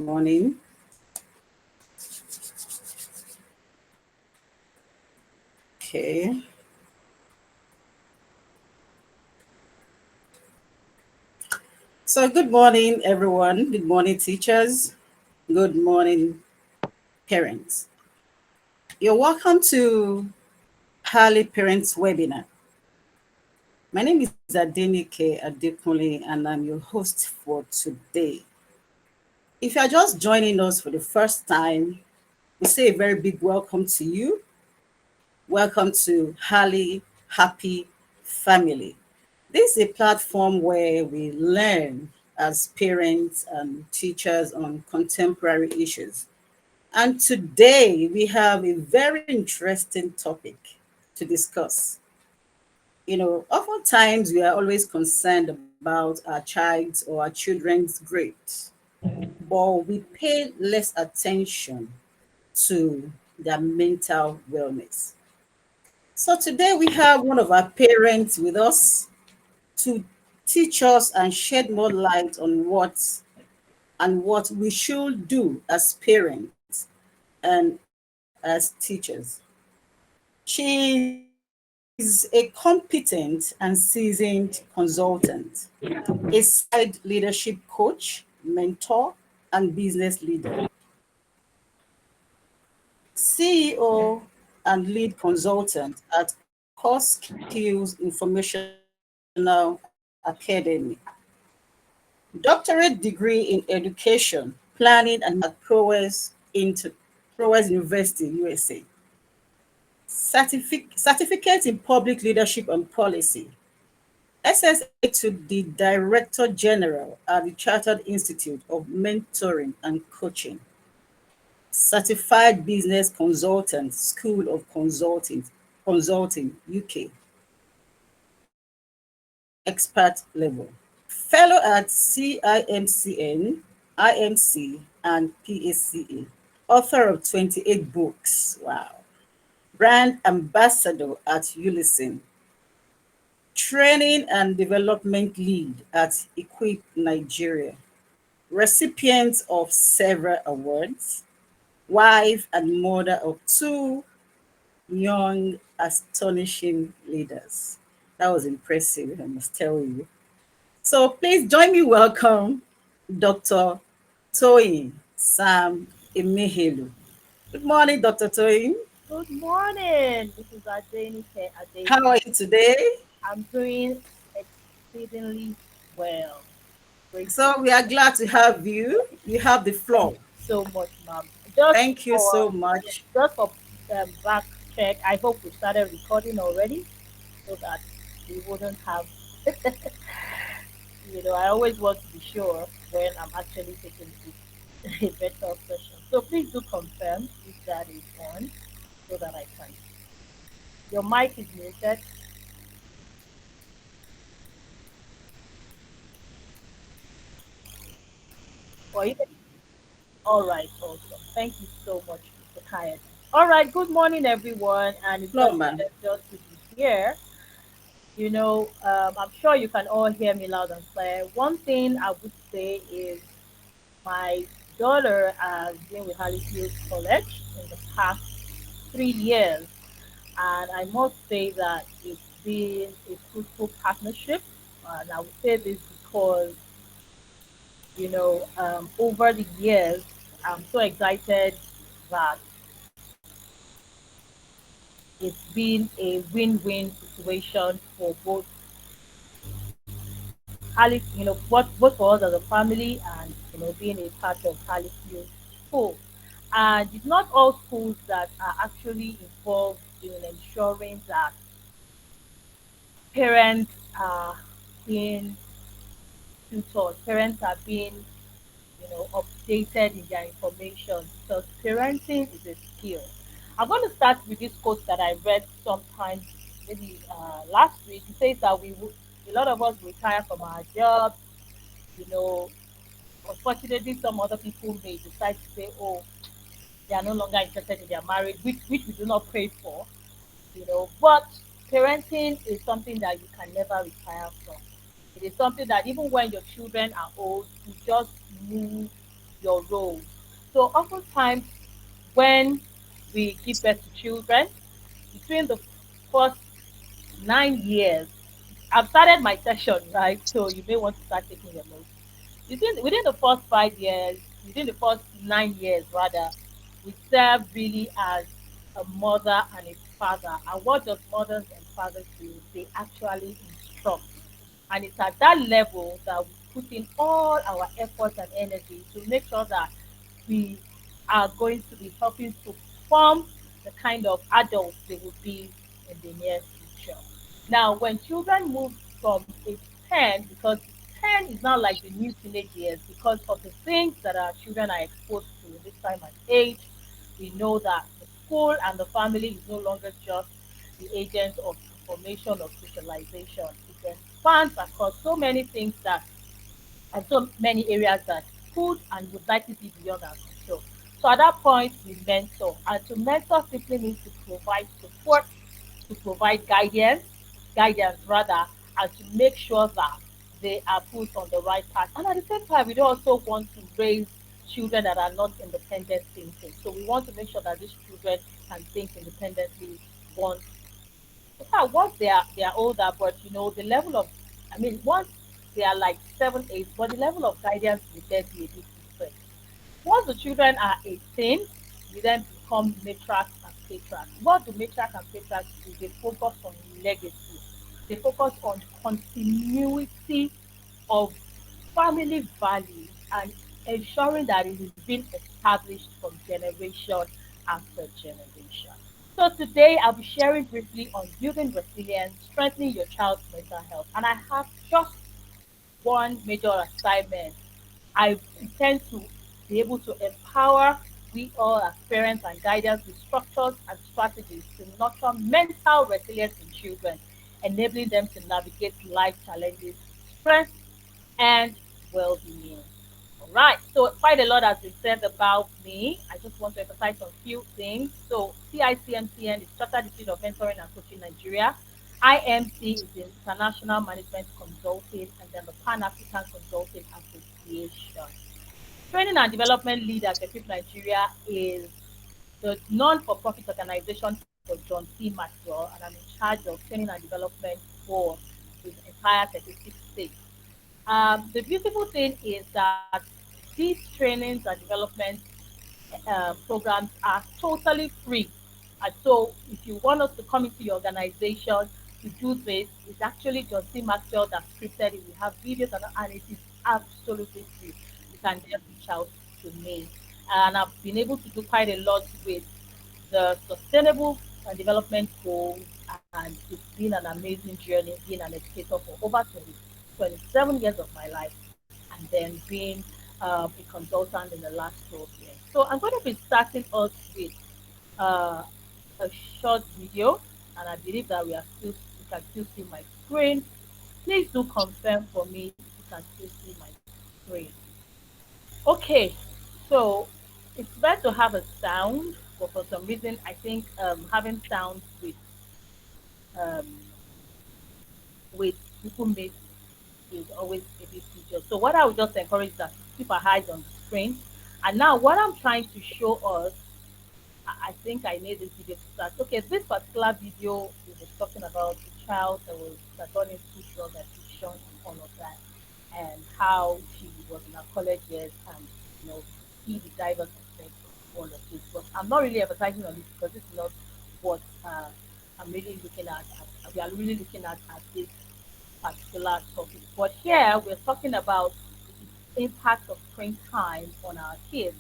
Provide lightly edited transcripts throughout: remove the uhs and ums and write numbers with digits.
morning. Okay. So, good morning, everyone. Good morning, teachers. Good morning, parents. You're welcome to Harley Parents Webinar. My name is Adenike Adekunle, and I'm your host for today. If you're just joining us for the first time, we say a very big welcome to you. Welcome to Harley Happy Family. This is a platform where we learn as parents and teachers on contemporary issues. And today we have a very interesting topic to discuss. Oftentimes we are always concerned about our child's or our children's grades, but we pay less attention to their mental wellness. So today we have one of our parents with us to teach us and shed more light on what we should do as parents and as teachers. She's a competent and seasoned consultant, a certified leadership coach, mentor, and business leader, CEO and lead consultant at Core Skills Informational Academy, doctorate degree in education, planning and management at Prowess University, USA, certificate in public leadership and policy, SSA to the Director General at the Chartered Institute of Mentoring and Coaching, certified business consultant, School of Consulting, UK, expert level. Fellow at CIMCN, IMC, and PACA. Author of 28 books. Wow. Brand ambassador at Ulysses. Training and development lead at Equip Nigeria. Recipient of several awards. Wife and mother of two young, astonishing leaders. That was impressive, I must tell you. So please join me welcome Dr. Toyin Sam Emehelu. Good morning, Dr. Toyin. Good morning. This is Adenike How are Adekunle. you today? I'm doing exceedingly well. Grateful. So we are glad to have you. You have the Thank floor. you so much, ma'am. Just Thank you for so much. just for back check, I hope we started recording already so that we wouldn't have. I always want to be sure when I'm actually taking a better session. So please do confirm if that is on so that I can. Your mic is muted. Or even all right, awesome. Thank you so much, Mr. Kayode. All right, good morning, everyone, and it's such Floor, a ma'am. pleasure to be here. I'm sure you can all hear me loud and clear. One thing I would say is my daughter has been with Halifield College in the past 3 years, and I must say that it's been a fruitful partnership. And I would say this because over the years, I'm so excited that it's been a win-win situation for both for us as a family and being a part of Halifield School. And it's not all schools that are actually involved in ensuring that parents are being tutored, parents are being updated in their information because parenting is a skill. I'm going to start with this quote that I read sometime maybe last week. It says that a lot of us retire from our jobs. You know, unfortunately, some other people may decide to say, "Oh, they are no longer interested in their marriage," which we do not pray for. But parenting is something that you can never retire from. It is something that even when your children are old, you just move your role. So oftentimes when we give birth to children, between the first 9 years, I've started my session, right? So you may want to start taking your notes. Within the first 5 years, within the first 9 years rather, we serve really as a mother and a father. And what does mothers and fathers do? They actually instruct. And it's at that level that we put in all our efforts and energy to make sure that we are going to be helping to form the kind of adults they will be in the near future. Now, when children move from age 10, because 10 is not like the new teenage years because of the things that our children are exposed to in this time and age, we know that the school and the family is no longer just the agents of information or socialization. It expands across so many things that and so many areas that could and would likely be beyond our control. So at that point, we mentor. And to mentor simply means to provide support, to provide guidance rather, and to make sure that they are put on the right path. And at the same time, we don't also want to raise children that are not independent thinking. So we want to make sure that these children can think independently once in fact, once they are older, but the level of, I mean, once they are like 7, 8, but the level of guidance will then be a bit different. Once the children are 18, we then become matriarchs and patriarchs. What do matriarchs and patriarchs do? They focus on legacy. They focus on continuity of family values and ensuring that it is being established from generation after generation. So today I'll be sharing briefly on building resilience, strengthening your child's mental health, and I have just one major assignment. I intend to be able to empower we all as parents and guidance with structures and strategies to nurture mental resilience in children, enabling them to navigate life challenges, stress, and well-being. All right, so quite a lot has been said about me. I just want to emphasize on a few things. So CICMCN is Chartered Institute of Mentoring and Coaching Nigeria. IMC is the International Management Consulting and then the Pan-African Consulting Association. Training and Development Lead at Equip Nigeria is the non-for-profit organization for John C. Maxwell, and I'm in charge of training and development for the entire 36 states. The beautiful thing is that these trainings and development programs are totally free. And so, if you want us to come into your organization to do this, it's actually John C. Maxwell that scripted it. We have videos and it is absolutely free. You can just reach out to me. And I've been able to do quite a lot with the sustainable development goals, and it's been an amazing journey being an educator for over 27 years of my life and then being a consultant in the last 12 years. So I'm going to be starting us with uh, a short video, and I believe that we can still see my screen. Please do confirm for me if you can still see my screen. Okay, so it's better to have a sound, but for some reason I think having sound um, with people makes is always a bit easier. So what I would just encourage is that keep our eyes on the screen. And now what I'm trying to show us, I think I need this video to start. Okay, this particular video is talking about a child that got into drug addiction and all of that, and how she was in her college years and you know see the diverse aspects of all of this. But I'm not really emphasizing on this because this is not what I'm really looking at. We are really looking at this particular topic. But here we're talking about the impact of screen time on our kids.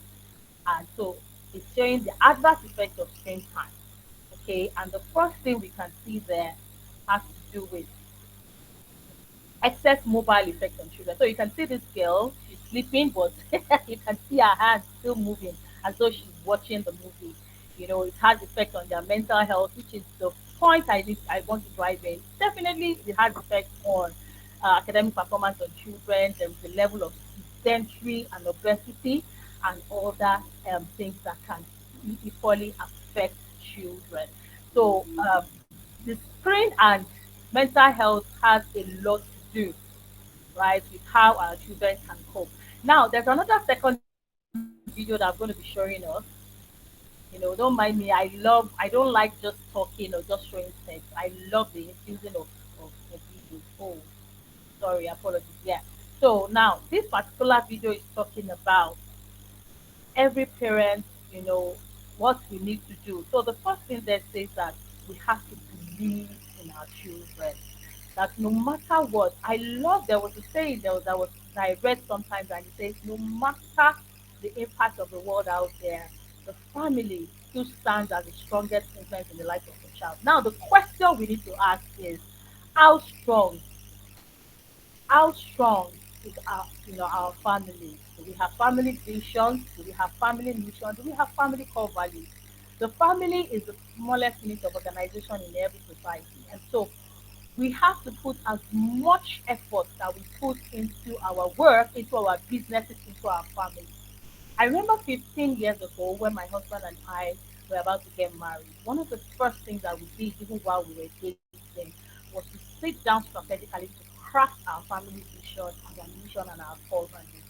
And so it's showing the adverse effect of screen time. Okay, and the first thing we can see there has to do with excess mobile effect on children. So you can see this girl, she's sleeping, but you can see her hands still moving as though she's watching the movie. It has effect on their mental health, which is the point I want to drive in. Definitely, it has effect on academic performance on children. There is a level of sedentary and obesity and other things that can equally affect children. So the screen and mental health has a lot to do, right, with how our children can cope. Now, there's another secondary effect video that I'm going to be showing us. Don't mind me. I don't like just talking or just showing text. I love the infusing of videos. Oh, sorry, apologies. Yeah. So now this particular video is talking about every parent, you know, what we need to do. So the first thing that says that we have to believe in our children. That no matter what, I love there was a saying that I read sometimes, and it says no matter the impact of the world out there, the family still stands as the strongest influence in the life of the child. Now the question we need to ask is how strong how strong is our family? Do we have family vision? Do we have family mission? Do we have family core values? The family is the smallest unit of organization in every society, and so we have to put as much effort that we put into our work, into our businesses, into our family. I remember 15 years ago when my husband and I were about to get married. One of the first things that we did, even while we were dating, was to sit down strategically to craft our family vision, our mission, and our core values.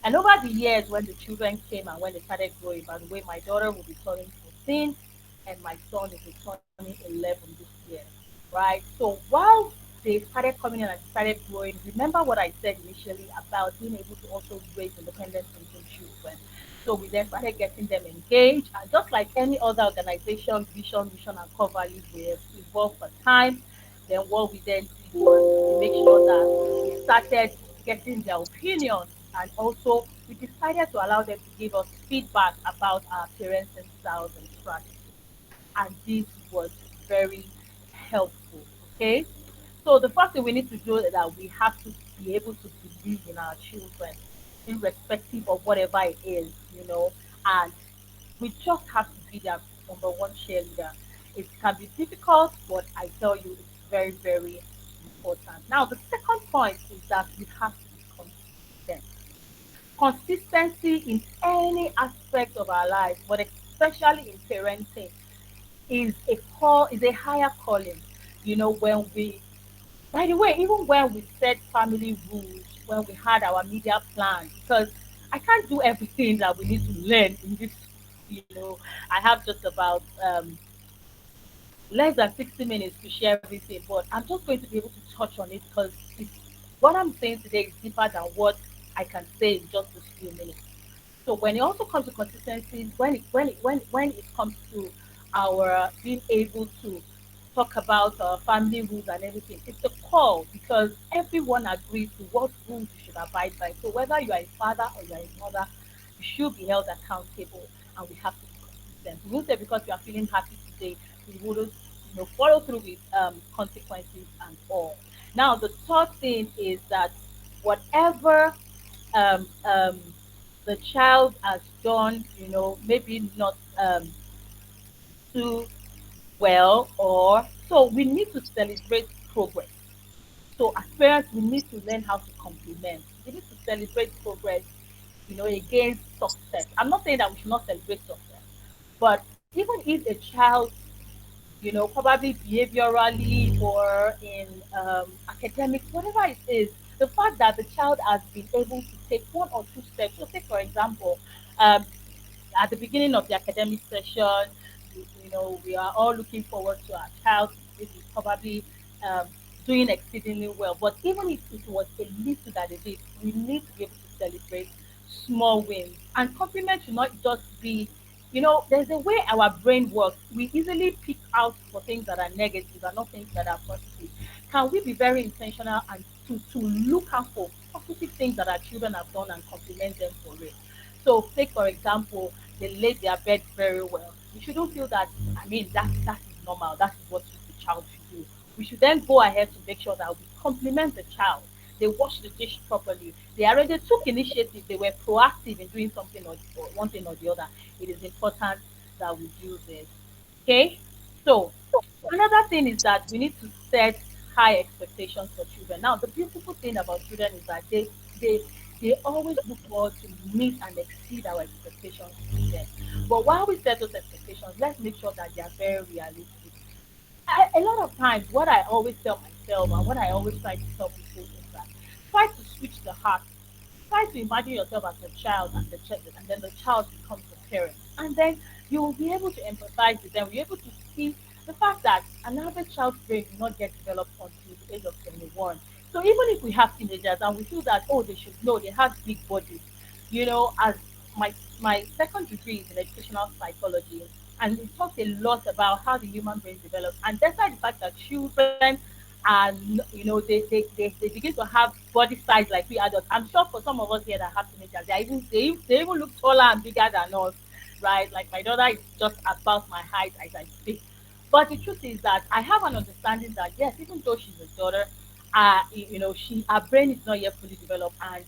And over the years, when the children came and when they started growing, by the way, my daughter will be turning 14 and my son is turning 11 this year, right? So while they started coming in and started growing, remember what I said initially about being able to also raise independent thinking children. So we then started getting them engaged, and just like any other organization, vision, mission, and core values, we have evolved for time. Then what we then did was we make sure that we started getting their opinions, and also we decided to allow them to give us feedback about our parenting styles and strategies. And this was very helpful. Okay, so the first thing we need to do is that we have to be able to believe in our children, irrespective of whatever it is, and we just have to be their number one cheerleader. It can be difficult, but I tell you, it's very, very important. Now, the second point is that we have to be consistent. Consistency in any aspect of our life, but especially in parenting, is a higher calling. When we by the way, even when we set family rules, when we had our media plan, because I can't do everything that we need to learn in this, I have just about less than 60 minutes to share everything, but I'm just going to be able to touch on it because what I'm saying today is deeper than what I can say in just this few minutes. So when it also comes to consistency, when it comes to our being able to talk about our family rules and everything, it's a call because everyone agrees to what rules you should abide by. So whether you are a father or you are a mother, you should be held accountable, and we have to be consistent. We won't say because you are feeling happy today, we wouldn't follow through with consequences and all. Now the third thing is that whatever um, um, the child has done, maybe not too well, or so we need to celebrate progress. So as parents, we need to learn how to compliment. We need to celebrate progress, against success. I'm not saying that we should not celebrate success, but even if a child probably behaviorally or in academics, whatever it is, the fact that the child has been able to take one or two steps. So, say for example, um, at the beginning of the academic session, we are all looking forward to our child maybe probably um, doing exceedingly well. But even if it was a little that they did, we need to be able to celebrate small wins. And compliment should not just be, there's a way our brain works. We easily pick out for things that are negative and not things that are positive. Can we be very intentional and to look out for positive things that our children have done and compliment them for it? So, take for example, they laid their bed very well. We shouldn't feel that. I mean, that is normal. That is what the child should do. We should then go ahead to make sure that we compliment the child. They washed the dish properly. They already took initiative. They were proactive in doing something or one thing or the other. It is important that we do this. Okay. So another thing is that we need to set high expectations for children. Now, the beautiful thing about children is that they always look forward to meet and exceed our expectations with them. But while we set those expectations, let's make sure that they are very realistic. A lot of times, what I always tell myself and what I always try to tell people is that try to switch the heart try to imagine yourself as a child and and then the child becomes a parent, and then you will be able to empathize with them. You're able to see the fact that an average child's brain will not get developed until the age of 21. So even if we have teenagers and we feel that, oh, they should know they have big bodies, as my second degree is in educational psychology, and it talks a lot about how the human brain develops. And despite the fact that children and they begin to have body size like we adults. I'm sure for some of us here that have teenagers, they even look taller and bigger than us, right? Like my daughter is just about my height as I speak. But the truth is that I have an understanding that yes, even though she's a daughter, she her brain is not yet fully developed, and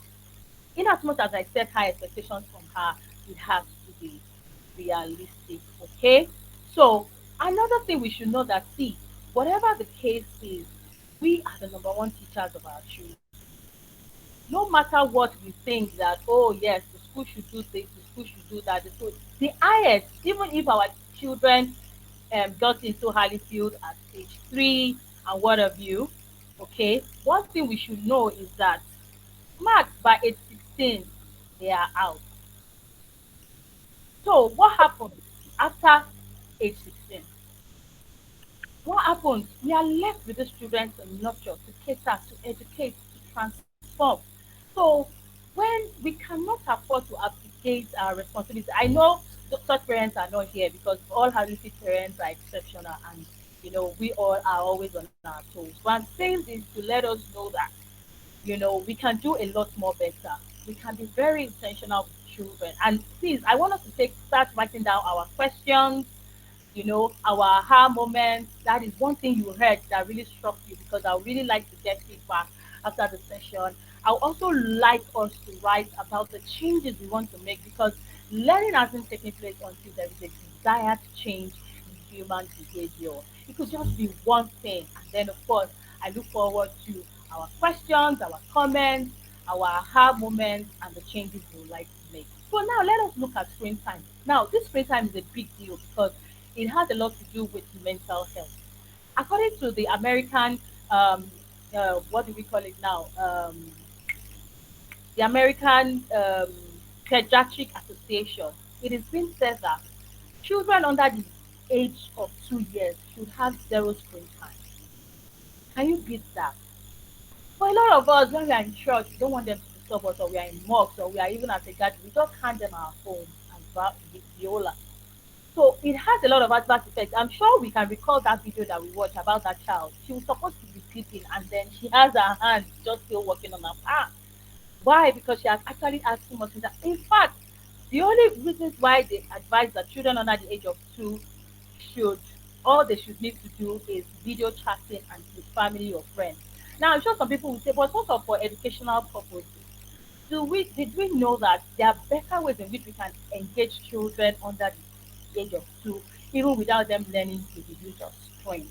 in as much as I set high expectations from her, it has to be realistic. Okay. So another thing we should know that, see, whatever the case is, we are the number one teachers of our children. No matter what we think that, oh yes, the school should do this, the school should do that, the highest, even if our children got into Halifield at age 3 and what have you, okay, one thing we should know is that max by age 16 they are out. So what happens after age 16? What happens? We are left with these children to nurture, to cater, to educate, to transform. So when we cannot afford to abdicate our responsibility, I know such parents are not here because all Harisi parents are exceptional, and we all are always on our toes. But I'm saying this to let us know that we can do a lot more better. We can be very intentional with children. And please, I want us to start writing down our questions, our aha moments. That is one thing you heard that really struck you, because I would really like to get feedback after the session. I would also like us to write about the changes we want to make, because learning hasn't taken place until there is a desired change in human behavior. It could just be one thing. And then, of course, I look forward to our questions, our comments, our aha moments, and the changes we would like to make. So now let us look at screen time. Now, this screen time is a big deal because it has a lot to do with mental health. According to the American, what do we call it now? The American Pediatric Association, it is being said that children under the age of 2 years should have zero screen time. Can you beat that? For a lot of us, when we are in church, we don't want them to disturb us, or we are in mosques, or we are even at a gathering, we just hand them our phones and viola. So it has a lot of adverse effects. I'm sure we can recall that video that we watched about that child. She was supposed to be sleeping, and then she has her hand just still working on her palm. Why? Because she has actually asked too much. In fact, the only reasons why they advise that children under the age of 2 should, all they should need to do is video chatting and with family or friends. Now, I'm sure some people will say, but also for educational purposes. Did we know that there are better ways in which we can engage children under the age of 2, even without them learning to the use of screen,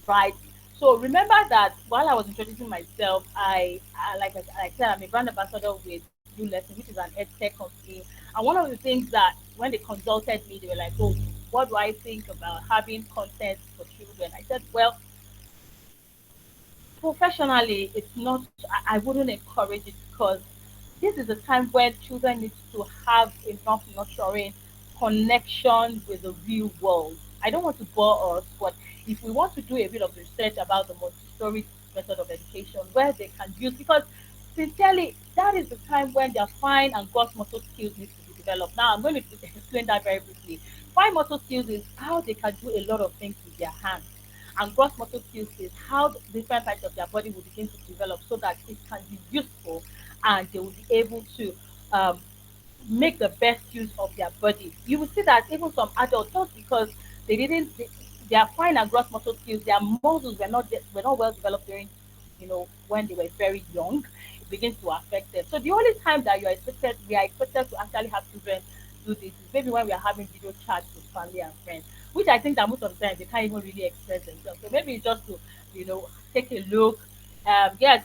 right? So remember that while I was introducing myself, like I said, I'm a brand ambassador with U Lesson, which is an edtech company. And one of the things that when they consulted me, they were like, "Oh, what do I think about having content for children?" I said, "Well, professionally, it's not. I wouldn't encourage it, because this is a time when children need to have enough nurturing connection with the real world. I don't want to bore us, but if we want to do a bit of research about the Montessori method of education, where they can use, because sincerely, that is the time when their fine and gross motor skills need to be developed. Now, I'm going to explain that very briefly. Fine motor skills is how they can do a lot of things with their hands, and gross motor skills is how the different parts of their body will begin to develop so that it can be useful, and they will be able to um, make the best use of their body. You will see that even some adults, just because they didn't, their fine and gross muscle skills, their muscles were not well developed during, when they were very young. It begins to affect them. So the only time that we are expected to actually have children do this is maybe when we are having video chats with family and friends, which I think that most of the time they can't even really express themselves. So maybe it's just to, take a look. Yes,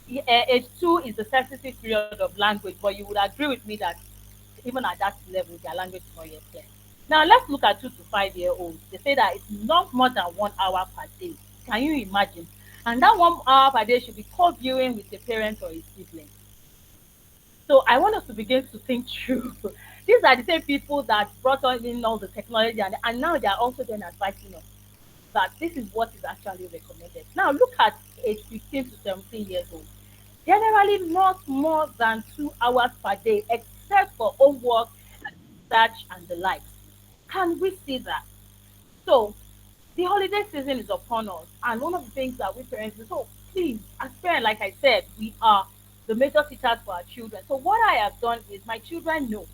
age 2 is the sensitive period of language, but you would agree with me that even at that level, their language is not yet clear. Now, let's look at 2 to 5 year olds. They say that it's not more than 1 hour per day. Can you imagine? And that 1 hour per day should be co viewing with the parent or a sibling. So I want us to begin to think through. These are the same people that brought on in all the technology, and now they are also then advising us that this is what is actually recommended. Now look at age 15 to 17 years old. Generally not more than 2 hours per day, except for homework, research, and the likes. Can we see that? So the holiday season is upon us, and one of the things that we parents do, so please, as parents, like I said, we are the major teachers for our children. So what I have done is my children know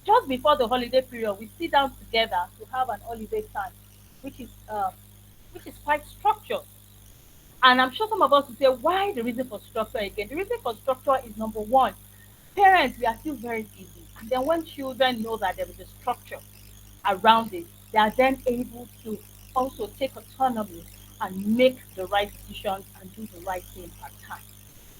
just before the holiday period, we sit down together to have an holiday time, which is uh, which is quite structured. And I'm sure some of us will say, why the reason for structure again? The reason for structure is number one, parents, we are still very busy. And then when children know that there is a structure around it, they are then able to also take autonomy and make the right decisions and do the right thing at time.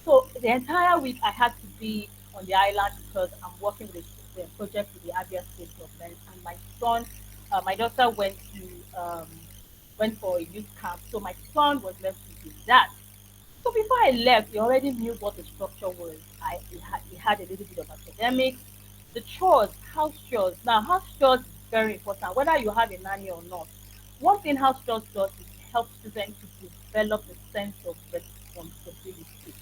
So the entire week I had to be on the island because I'm working with a project with the Abia State government, and my son, my daughter went for a youth camp, so my son was left to do that. So before I left, he already knew what the structure was. He had a little bit of academics, the chores, house chores. Now, house chores is very important, whether you have a nanny or not. One thing house chores does is help students to develop a sense of responsibility,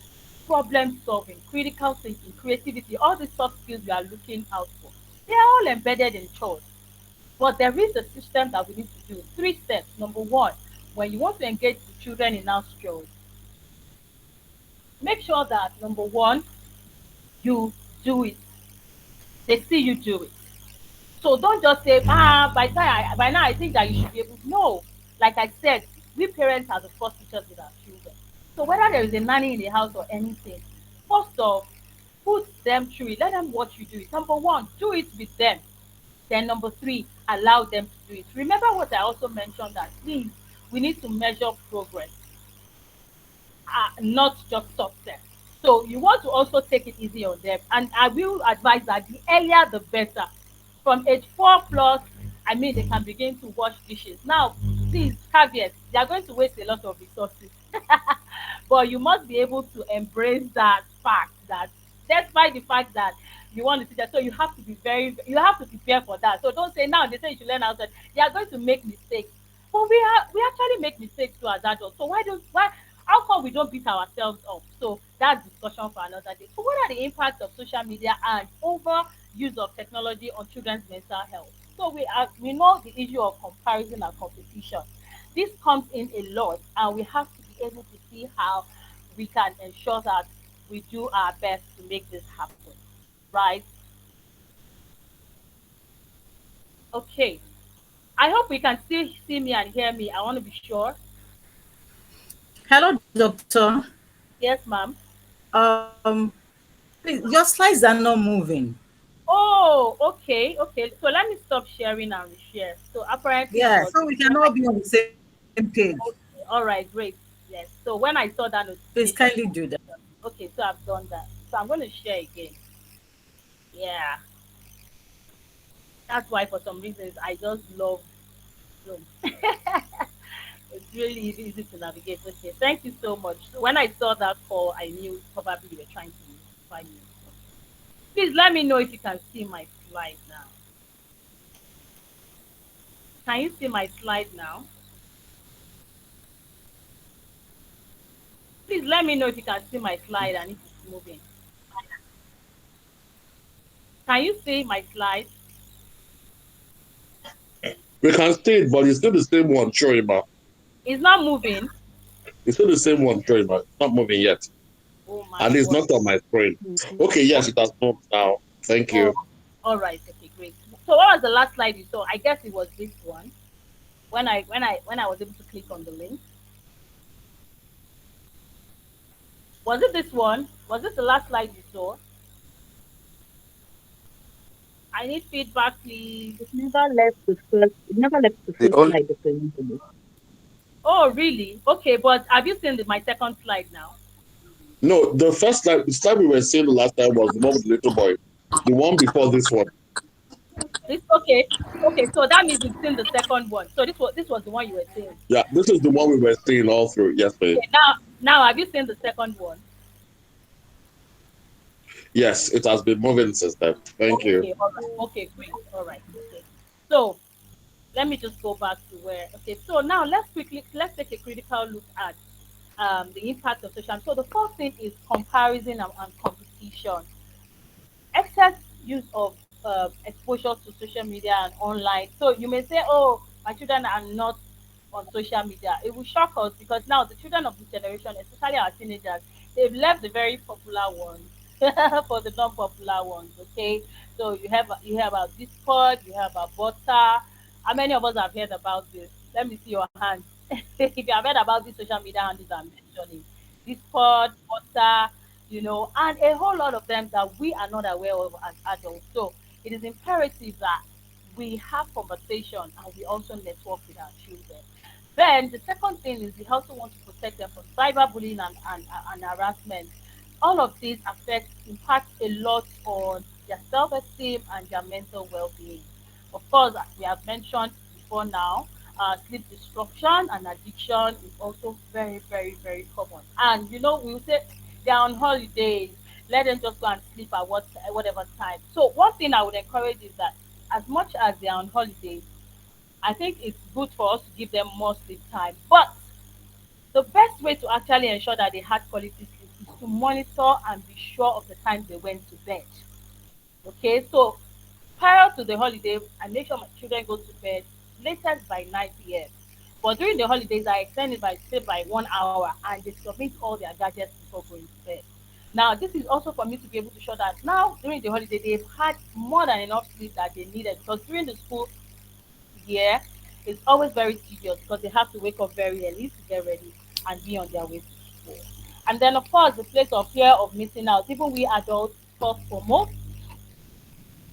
problem solving, critical thinking, creativity, all the soft skills we are looking out for. They are all embedded in chores. But there is a system that we need to do. 3 steps. Number one, when you want to engage the children in house chores, make sure that number one, you do it. They see you do it. So don't just say, by now I think that you should be able. No, like I said, we parents are the first teachers with our children. So whether there is a nanny in the house or anything, first off, put them through it. Let them watch you do it. Number one, do it with them. Then number three, allow them to do it. Remember what I also mentioned, that please, we need to measure progress, not just success. So you want to also take it easy on them. And I will advise that the earlier the better. From age 4 plus, I mean, they can begin to wash dishes. Now, please, caveat, they are going to waste a lot of resources. But you must be able to embrace that fact that despite the fact that you want to teach them, so you have to be you have to prepare for that. So don't say now they say you should learn outside. They are going to make mistakes. But we actually make mistakes too as adults. So why how come we don't beat ourselves up? So that's discussion for another day. So what are the impacts of social media and over use of technology on children's mental health? So we know the issue of comparison and competition. This comes in a lot, and we have to be able to see how we can ensure that we do our best to make this happen. Right? Okay. I hope we can still see me and hear me. I want to be sure. Hello, doctor. Yes, ma'am. Please, your slides are not moving. Oh, okay, okay. So let me stop sharing and reshare. So apparently it Yeah, was so we can when I all be on the same page. okay, all right, great. Yes. So when I saw that Please kindly notification, do that. okay, so I've done that. So I'm going to share again. Yeah, that's why for some reasons I just love Zoom. It's really easy to navigate. Okay, thank you so much. So when I saw that call, I knew probably you were trying to find me. Please let me know if you can see my slide now. Can you see my slide now? Please let me know if you can see my slide and if it's moving. Can you see my slide? We can see it, but it's still the same one, Choima. It's not moving. It's still the same one, Choima. It's not moving yet. Oh my And it's god. not on my screen. Okay, yes, it has moved now. Thank Oh, you. all right. Okay, great. So what was the last slide you saw? I guess it was this one. When I was able to click on the link, was it this one? Was this the last slide you saw? I need feedback, please. It never left the The first only slide of the interview. Oh, really? Okay, but have you seen my second slide now? No, the slide we were seeing the last time was the one with the little boy. The one before this one. This okay? Okay, so that means you've seen the second one. So this was the one you were seeing. Yeah, this is the one we were seeing all through. Yes, please. Okay, now have you seen the second one? Yes, it has been moving since then. Thank you. Okay, all right. Okay, great. All right. Okay. So let me just go back to where. Okay. So now let's take a critical look at the impact of social. So the first thing is comparison and competition. Excess use of exposure to social media and online. So you may say, "Oh, my children are not on social media." It will shock us because now the children of this generation, especially our teenagers, they've left the very popular ones for the non-popular ones. Okay, so you have our Discord, you have our Butter. How many of us have heard about this? Let me see your hands. If you have heard about these social media handles I'm mentioning, Discord, Butter, and a whole lot of them that we are not aware of as adults. So it is imperative that we have conversation and we also network with our children. Then the second thing is we also want to protect them from cyberbullying and harassment. All of these impact a lot on their self-esteem and their mental well-being. Of course, as we have mentioned before now, sleep disruption and addiction is also very, very, very common. And we will say they're on holidays, let them just go and sleep at whatever time. So one thing I would encourage is that as much as they're on holidays, I think it's good for us to give them more sleep time. But the best way to actually ensure that they had quality sleep is to monitor and be sure of the time they went to bed. Okay, so prior to the holiday, I make sure my children go to bed latest by 9 p.m. But during the holidays, I extend it by say by 1 hour and they submit all their gadgets before going to bed. Now, this is also for me to be able to show that now during the holiday they've had more than enough sleep that they needed because during the school year it's always very tedious because they have to wake up very early to get ready and be on their way to school. And then of course the place of fear of missing out, even we adults first foremost,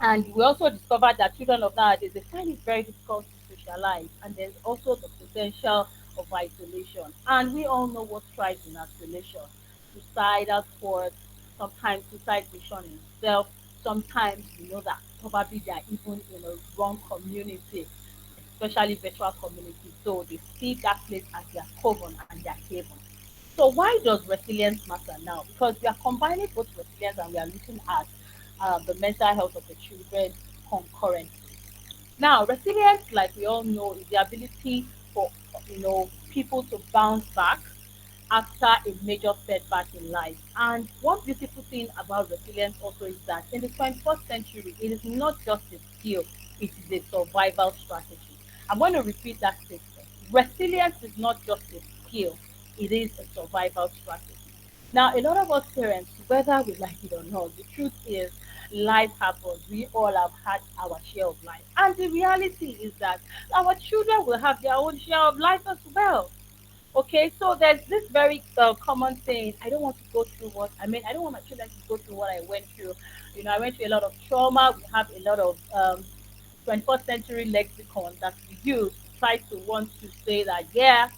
and we also discovered that children of nowadays they find it very difficult to socialize, and there's also the potential of isolation. And we all know what thrives in isolation: suicidal thoughts, sometimes suicide mission itself. Sometimes we know that probably they are even in a wrong community, especially virtual communities. So they see that place as their coven and their haven. So why does resilience matter now? Because we are combining both resilience and we are looking at the mental health of the children concurrently. Now, resilience, like we all know, is the ability for people to bounce back after a major setback in life. And one beautiful thing about resilience also is that in the 21st century, it is not just a skill; it is a survival strategy. I'm going to repeat that statement. Resilience is not just a skill; it is a survival strategy. Now, a lot of us parents, whether we like it or not, the truth is life happens. We all have had our share of life. And the reality is that our children will have their own share of life as well. Okay, so there's this very common saying, I don't want to go through I don't want my children to go through what I went through. I went through a lot of trauma. We have a lot of 21st century lexicon that we use to try to want to say that, yeah,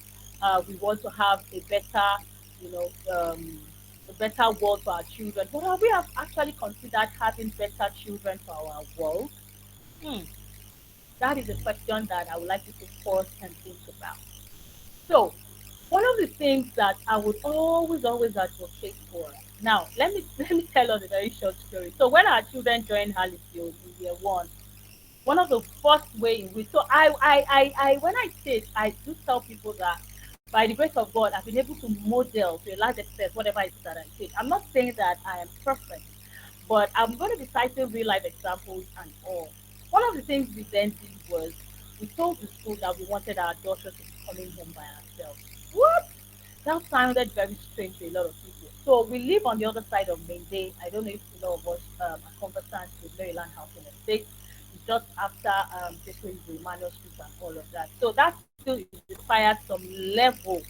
we want to have you know, um, a better world for our children. But have we have actually considered having better children for our world? Hmm. That is a question that I would like you to pause and think about. So, one of the things that I would always advocate for. Now, let me tell us a very short story. So, when our children joined Halifield in year one of the first way in which, so I when I teach, I do tell people that by the grace of God, I've been able to model to a large extent whatever it is that I teach. I'm not saying that I am perfect, but I'm going to be citing real life examples and all. One of the things we then did was we told the school that we wanted our daughter to be coming home by herself. What? That sounded very strange to a lot of people. So we live on the other side of Main Day. I don't know if you know of us are conversant with Maryland Housing Estate. It's just after between the Emmanuel Street and all of that. So that still requires some level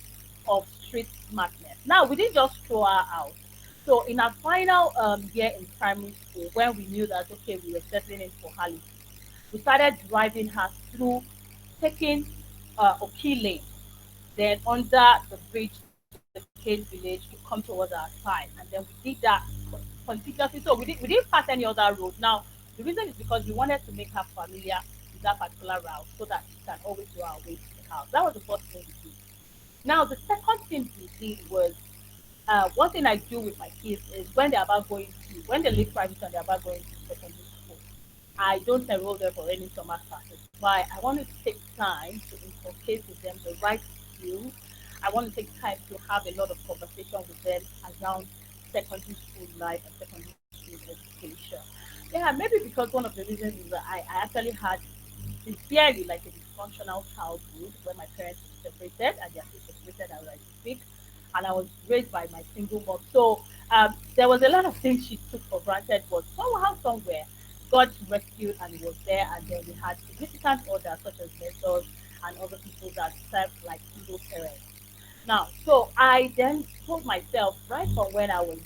of street smartness. Now we didn't just throw her out. So in our final year in primary school, when we knew that okay we were settling in for Halifax, we started driving her through, taking Oki Lane, then under the bridge to the Cane Village to come towards our side. And then we did that continuously. So we didn't pass any other road. Now, the reason is because we wanted to make her familiar with that particular route so that she can always do our way to the house. That was the first thing we did. Now, the second thing we did was one thing I do with my kids is when they leave private and they're about going to secondary school, I don't enroll them for any summer classes. Why? I want to take time to inculcate with them the right skills. I want to take time to have a lot of conversation with them around secondary school life and secondary school education. Yeah, maybe because one of the reasons is that I actually had sincerely like a dysfunctional childhood when my parents were separated and they are still separated as I speak. And I was raised by my single mom. So there was a lot of things she took for granted, but somehow, somewhere, God rescued and was there. And then we had significant others such as mentors and other people that served like single parents. Now, so I then told myself right from when I was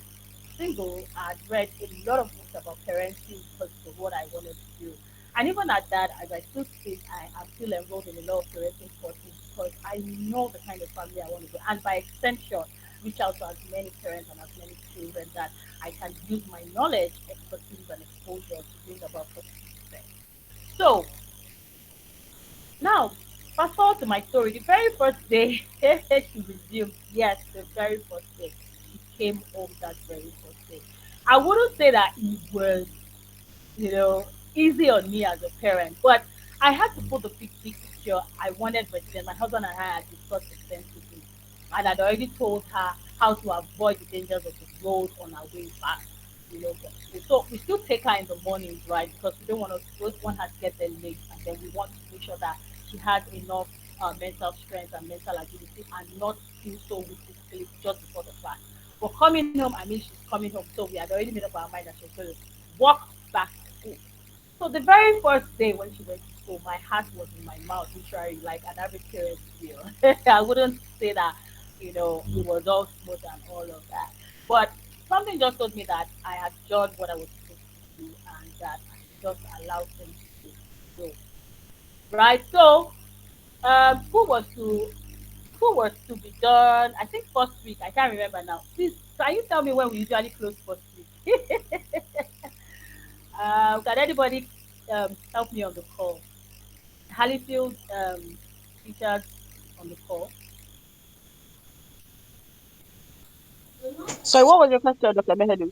single, I'd read a lot of books about parenting because of what I wanted to do. And even at that, as I still speak, I am still enrolled in a lot of parenting courses because I know the kind of family I want to be. And by extension, reach out to as many parents and as many children that I can use my knowledge, expertise, and exposure to bring about positive effects. So now, fast forward to my story. The very first day she resumed, yes, the very first day she came home that very first day. I wouldn't say that it was, you know, easy on me as a parent, but I had to put the big picture. I wanted resilience. My husband and I had discussed extensively, and I'd already told her how to avoid the dangers of the road on our way back. You know, from school. So we still take her in the mornings, right? Because we don't want her to get there late, and then we want to make sure that she has enough mental strength and mental agility, and not feel so weak physically just before the class. But coming home, I mean, she's coming home, so we had already made up our mind that she was going to walk back to school. So the very first day when she went to school, my heart was in my mouth, literally, like an average parent feel. I wouldn't say that, it was all smooth and all of that. But something just told me that I had done what I was supposed to do and that I should just allow things to go. Right? So school was to be done. I think first week. I can't remember now. Please, can you tell me when we usually close first week? Can anybody help me on the call? Halifield teachers on the call. Sorry, what was your question, Dr. Behedu?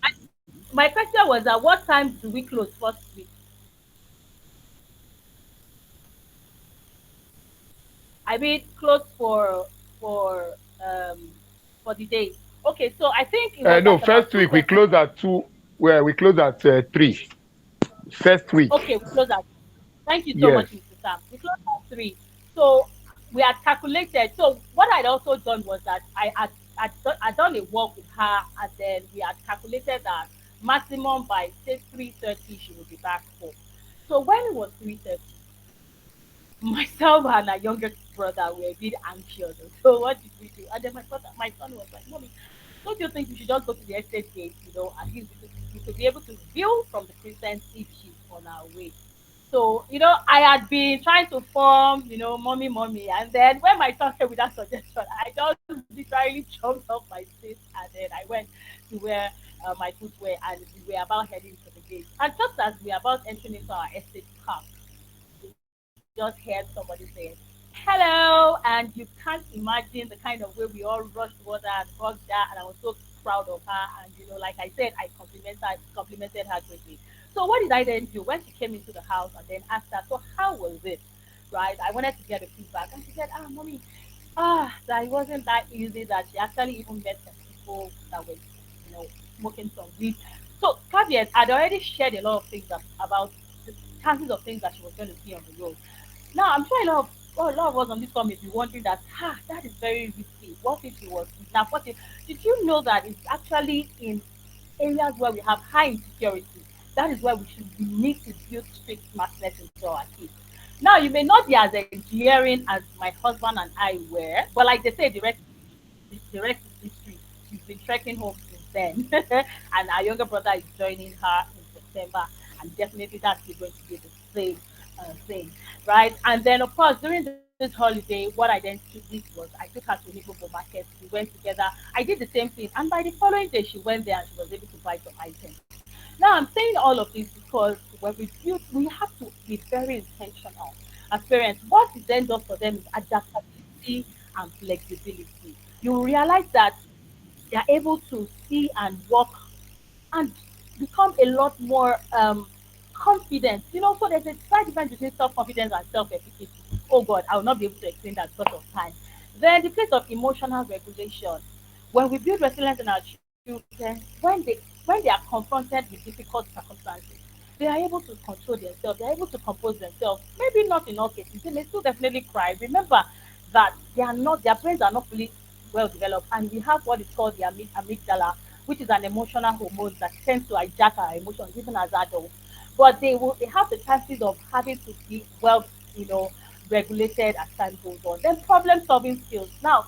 My question was at what time do we close first week? I mean close um for the day. Okay, so I think it was No, at first about two week we thirty. close at 2. Well, we close at 3. First week. Okay, we close at. Thank you so Yes. much, Mr. Sam. We closed at 3. So we had calculated. So what I'd also done was that I'd done a walk with her, and then we had calculated that maximum by say 3:30 she would be back home. So when it was 3:30, myself and my younger brother were a bit anxious. So what did we do? And then my son was like, "Mommy, don't you think we should just go to the estate gate? At least we could be able to view from the crescent if she's on our way." So, I had been trying to form, mommy, and then when my son came with that suggestion, I just literally jumped off my seat and then I went to where my foot were, and we were about heading to the gate. And just as we were about entering into our estate camp, we just heard somebody saying, "Hello," and you can't imagine the kind of way we all rushed towards her and hugged her, and I was so proud of her. And like I said, I complimented her greatly. So what did I then do when she came into the house and then asked her, "So how was it?" Right? I wanted to get a feedback, and she said, "Mommy, that it wasn't that easy. That she actually even met some people that were, smoking some weed." So caveat, I'd already shared a lot of things about the chances of things that she was going to see on the road. Now, I'm sure a lot of us on this call may be wondering that is very risky. What if she was kidnapped? What if? Did you know that it's actually in areas where we have high insecurity? That is where we need to build strict smartness into our kids. Now, you may not be as engineering as my husband and I were, but like they say, the rest is history. She's been trekking home since then, and our younger brother is joining her in September, and definitely that's going to be the same thing, right? And then, of course, during this holiday, what I then did was I took her to Liverpool Market. We went together. I did the same thing, and by the following day, she went there and she was able to buy some items. Now, I'm saying all of this because we have to be very intentional as parents. What it then does for them is adaptability and flexibility. You realize that they are able to see and walk and become a lot more confident. So there's a slight difference between self-confidence and self-efficacy. Oh God, I will not be able to explain that because of time. Then the place of emotional regulation. When we build resilience in our children, when they are confronted with difficult circumstances, they are able to control themselves. They are able to compose themselves. Maybe not in all cases. They may still definitely cry. Remember that their brains are not fully well developed, and we have what is called the amygdala, which is an emotional hormone that tends to hijack our emotions even as adults. But they have the chances of having to be well, you know, regulated as time goes on. Then problem solving skills. Now,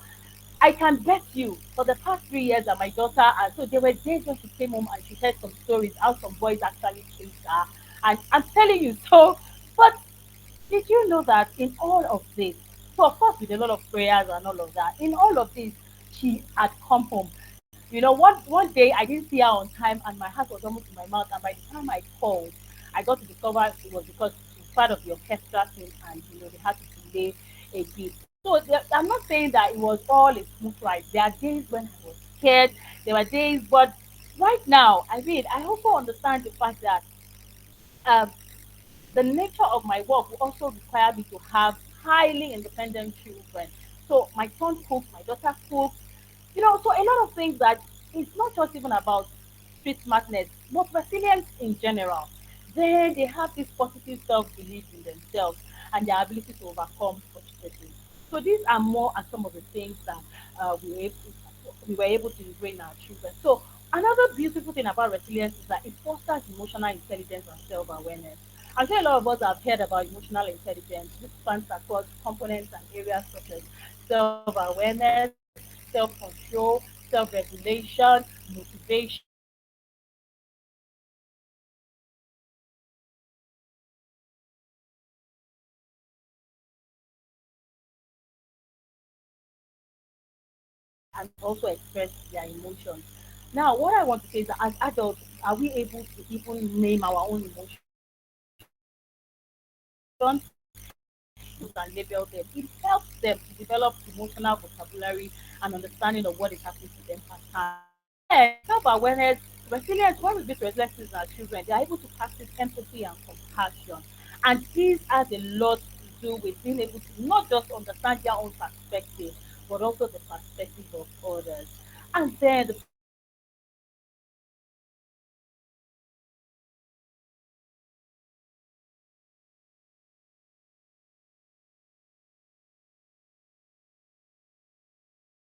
I can bet you for the past 3 years that my daughter, and so there were days when she came home and she heard some stories how some boys actually chased her. And I'm telling you, so, but did you know that in all of this, so of course with a lot of prayers and all of that, in all of this, she had come home. One day I didn't see her on time and my heart was almost in my mouth. And by the time I called, I got to discover it was because she was part of the orchestra thing, and they had to delay a bit. So I'm not saying that it was all a smooth ride. There are days when I was scared. There were days, but right now, I mean, I also understand the fact that um, the nature of my work will also require me to have highly independent children. So my son cooks, my daughter cooks, so a lot of things that it's not just even about street smartness, but resilience in general. Then they have this positive self-belief in themselves and their ability to overcome frustrations. So these are more as some of the things that we were able to ingrain in our children. So another beautiful thing about resilience is that it fosters emotional intelligence and self-awareness. I'm sure a lot of us have heard about emotional intelligence, which spans across components and areas such as self-awareness, self-control, self-regulation, motivation, and also express their emotions. Now, what I want to say is that as adults, are we able to even name our own emotions, and label them? It helps them to develop emotional vocabulary and understanding of what is happening to them at times. Then self-awareness, resilience, when we build resilience in our children, they are able to practice empathy and compassion. And this has a lot to do with being able to not just understand their own perspective, but also the perspective of others. And then the place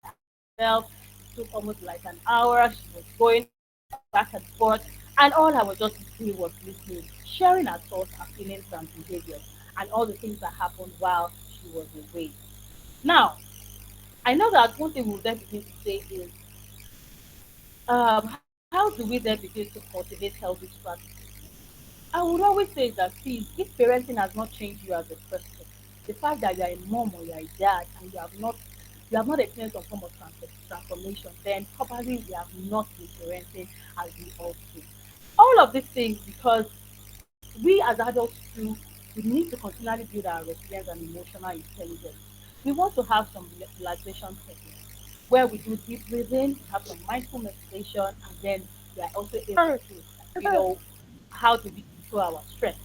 of self took almost like an hour. She was going back and forth, and all I was just doing was listening, sharing her thoughts, her feelings, and behaviors, and all the things that happened while she was away. Now, I know that one thing we'll then begin to say is, how do we then begin to cultivate healthy strategies? I would always say that, see, if parenting has not changed you as a person, the fact that you're a mom or you're a dad and you have not experienced some form of transformation, then probably we have not been parenting as we ought to. All of these things because we as adults too, we need to continually build our resilience and emotional intelligence. We want to have some relaxation techniques where we do deep breathing, we have some mindful meditation, and then we are also able to, you know, how do we control our stress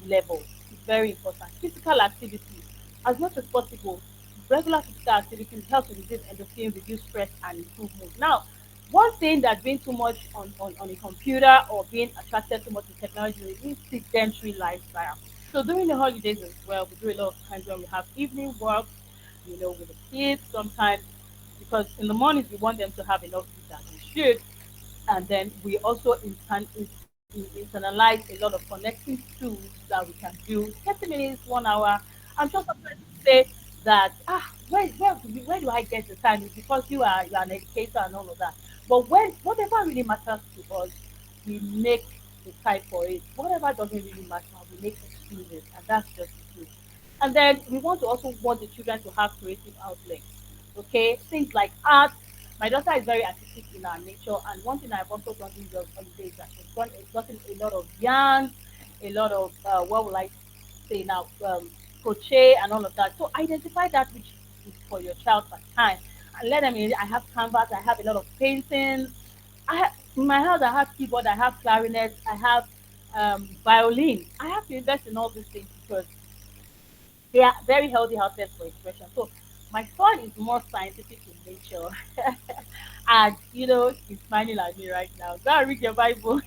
level. It's very important. Physical activity, as much as possible, regular physical activities help to reduce endorphin, reduce stress, and improve mood. Now, one thing that being too much on a computer or being attracted too much to technology is sedentary lifestyle. So during the holidays as well, we do a lot of times when we have evening work, with the kids sometimes, because in the mornings we want them to have enough sleep as they should, and then we also internalize a lot of connecting tools that we can do 30 minutes, 1 hour. I'm sure sometimes say that where do I get the time? It's because you are an educator and all of that. But when whatever really matters to us, we make the time for it. Whatever doesn't really matter, we make excuses, and that's just the truth. And then we want to also want the children to have creative outlets. Okay, things like art. My daughter is very artistic in her nature, and one thing I've also done during the holidays is that gotten a lot of yarns, a lot of what will I say now, crochet and all of that. So identify that which is for your child at time, let them in. I have canvas. I have a lot of paintings. In my house, I have keyboard. I have clarinet. I have violin. I have to invest in all these things because they are very healthy outlets for expression. So my son is more scientific in nature, and he's smiling at me right now. Go and read your Bible.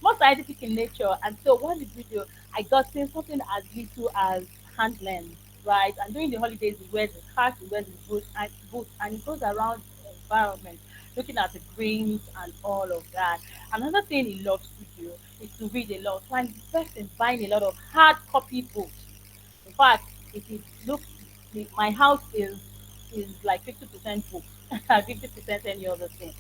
More scientific in nature, and so what did we do? I got him something as little as hand lens, right? And during the holidays, he wears his hat, he wears his boots, and he goes around the environment, looking at the greens and all of that. Another thing he loves to do is to read a lot. So I'm invested in buying a lot of hard copy books. In fact, if you look, my house is like 50% books, 50% any other thing.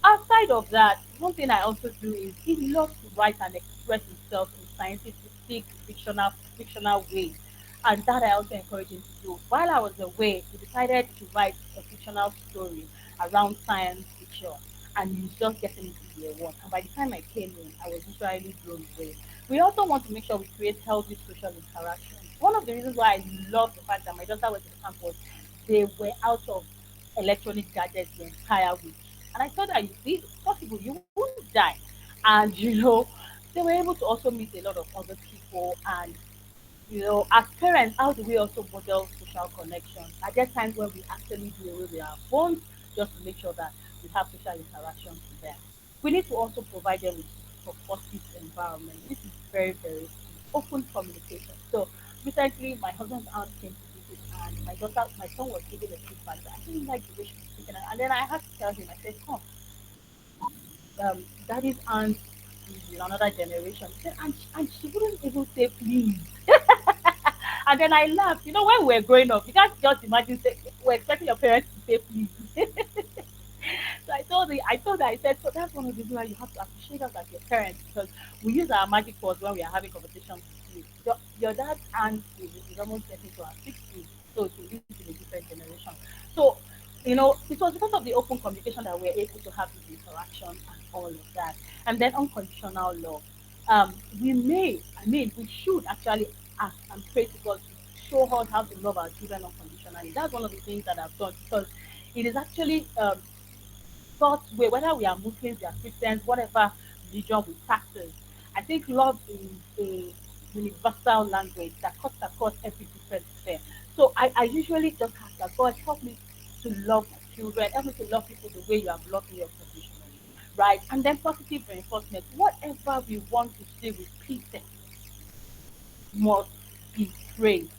Outside of that, one thing I also do is he loves to write and express himself in scientific, fictional ways. And that I also encourage him to do. While I was away, he decided to write a fictional story around science fiction. And he's just getting into year one. And by the time I came in, I was literally blown away. We also want to make sure we create healthy social interactions. One of the reasons why I love the fact that my daughter went to the camp was they were out of electronic gadgets the entire week. And I thought that you see, it's possible you won't die. And they were able to also meet a lot of other people. And as parents, how do we also model social connections? Are there times when we actually do away with our phones just to make sure that we have social interactions with them? We need to also provide them with supportive environment. This is very, very key. Open communication. So recently, my husband's aunt came to visit, and my son was giving a feedback that I didn't like the way she was speaking, and then I had to tell him. I said, "Come, daddy's aunt is in another generation." He said, and she wouldn't even say please. And then I laughed. When we were growing up, you can't just imagine we're expecting your parents to say please. So I told her, I said, so that's one of the reasons why you have to appreciate us as your parents because we use our magic words when we are having conversations with you. Your dad's aunt is almost getting to her 60s, so she lives in a different generation. So, it was because of the open communication that we're able to have this interaction and all of that. And then unconditional love. We should actually ask and pray to God to show us how to love our children unconditionally. That's one of the things that I've done because it is actually thought way, whether we are Muslims, we are Christians, whatever religion we practice. I think love is a universal language that cuts across every different sphere. So I usually just ask that God help me to love my children, help me to love people the way you have loved me unconditionally. Right? And then positive reinforcement. Whatever we want to see repeated must be praised,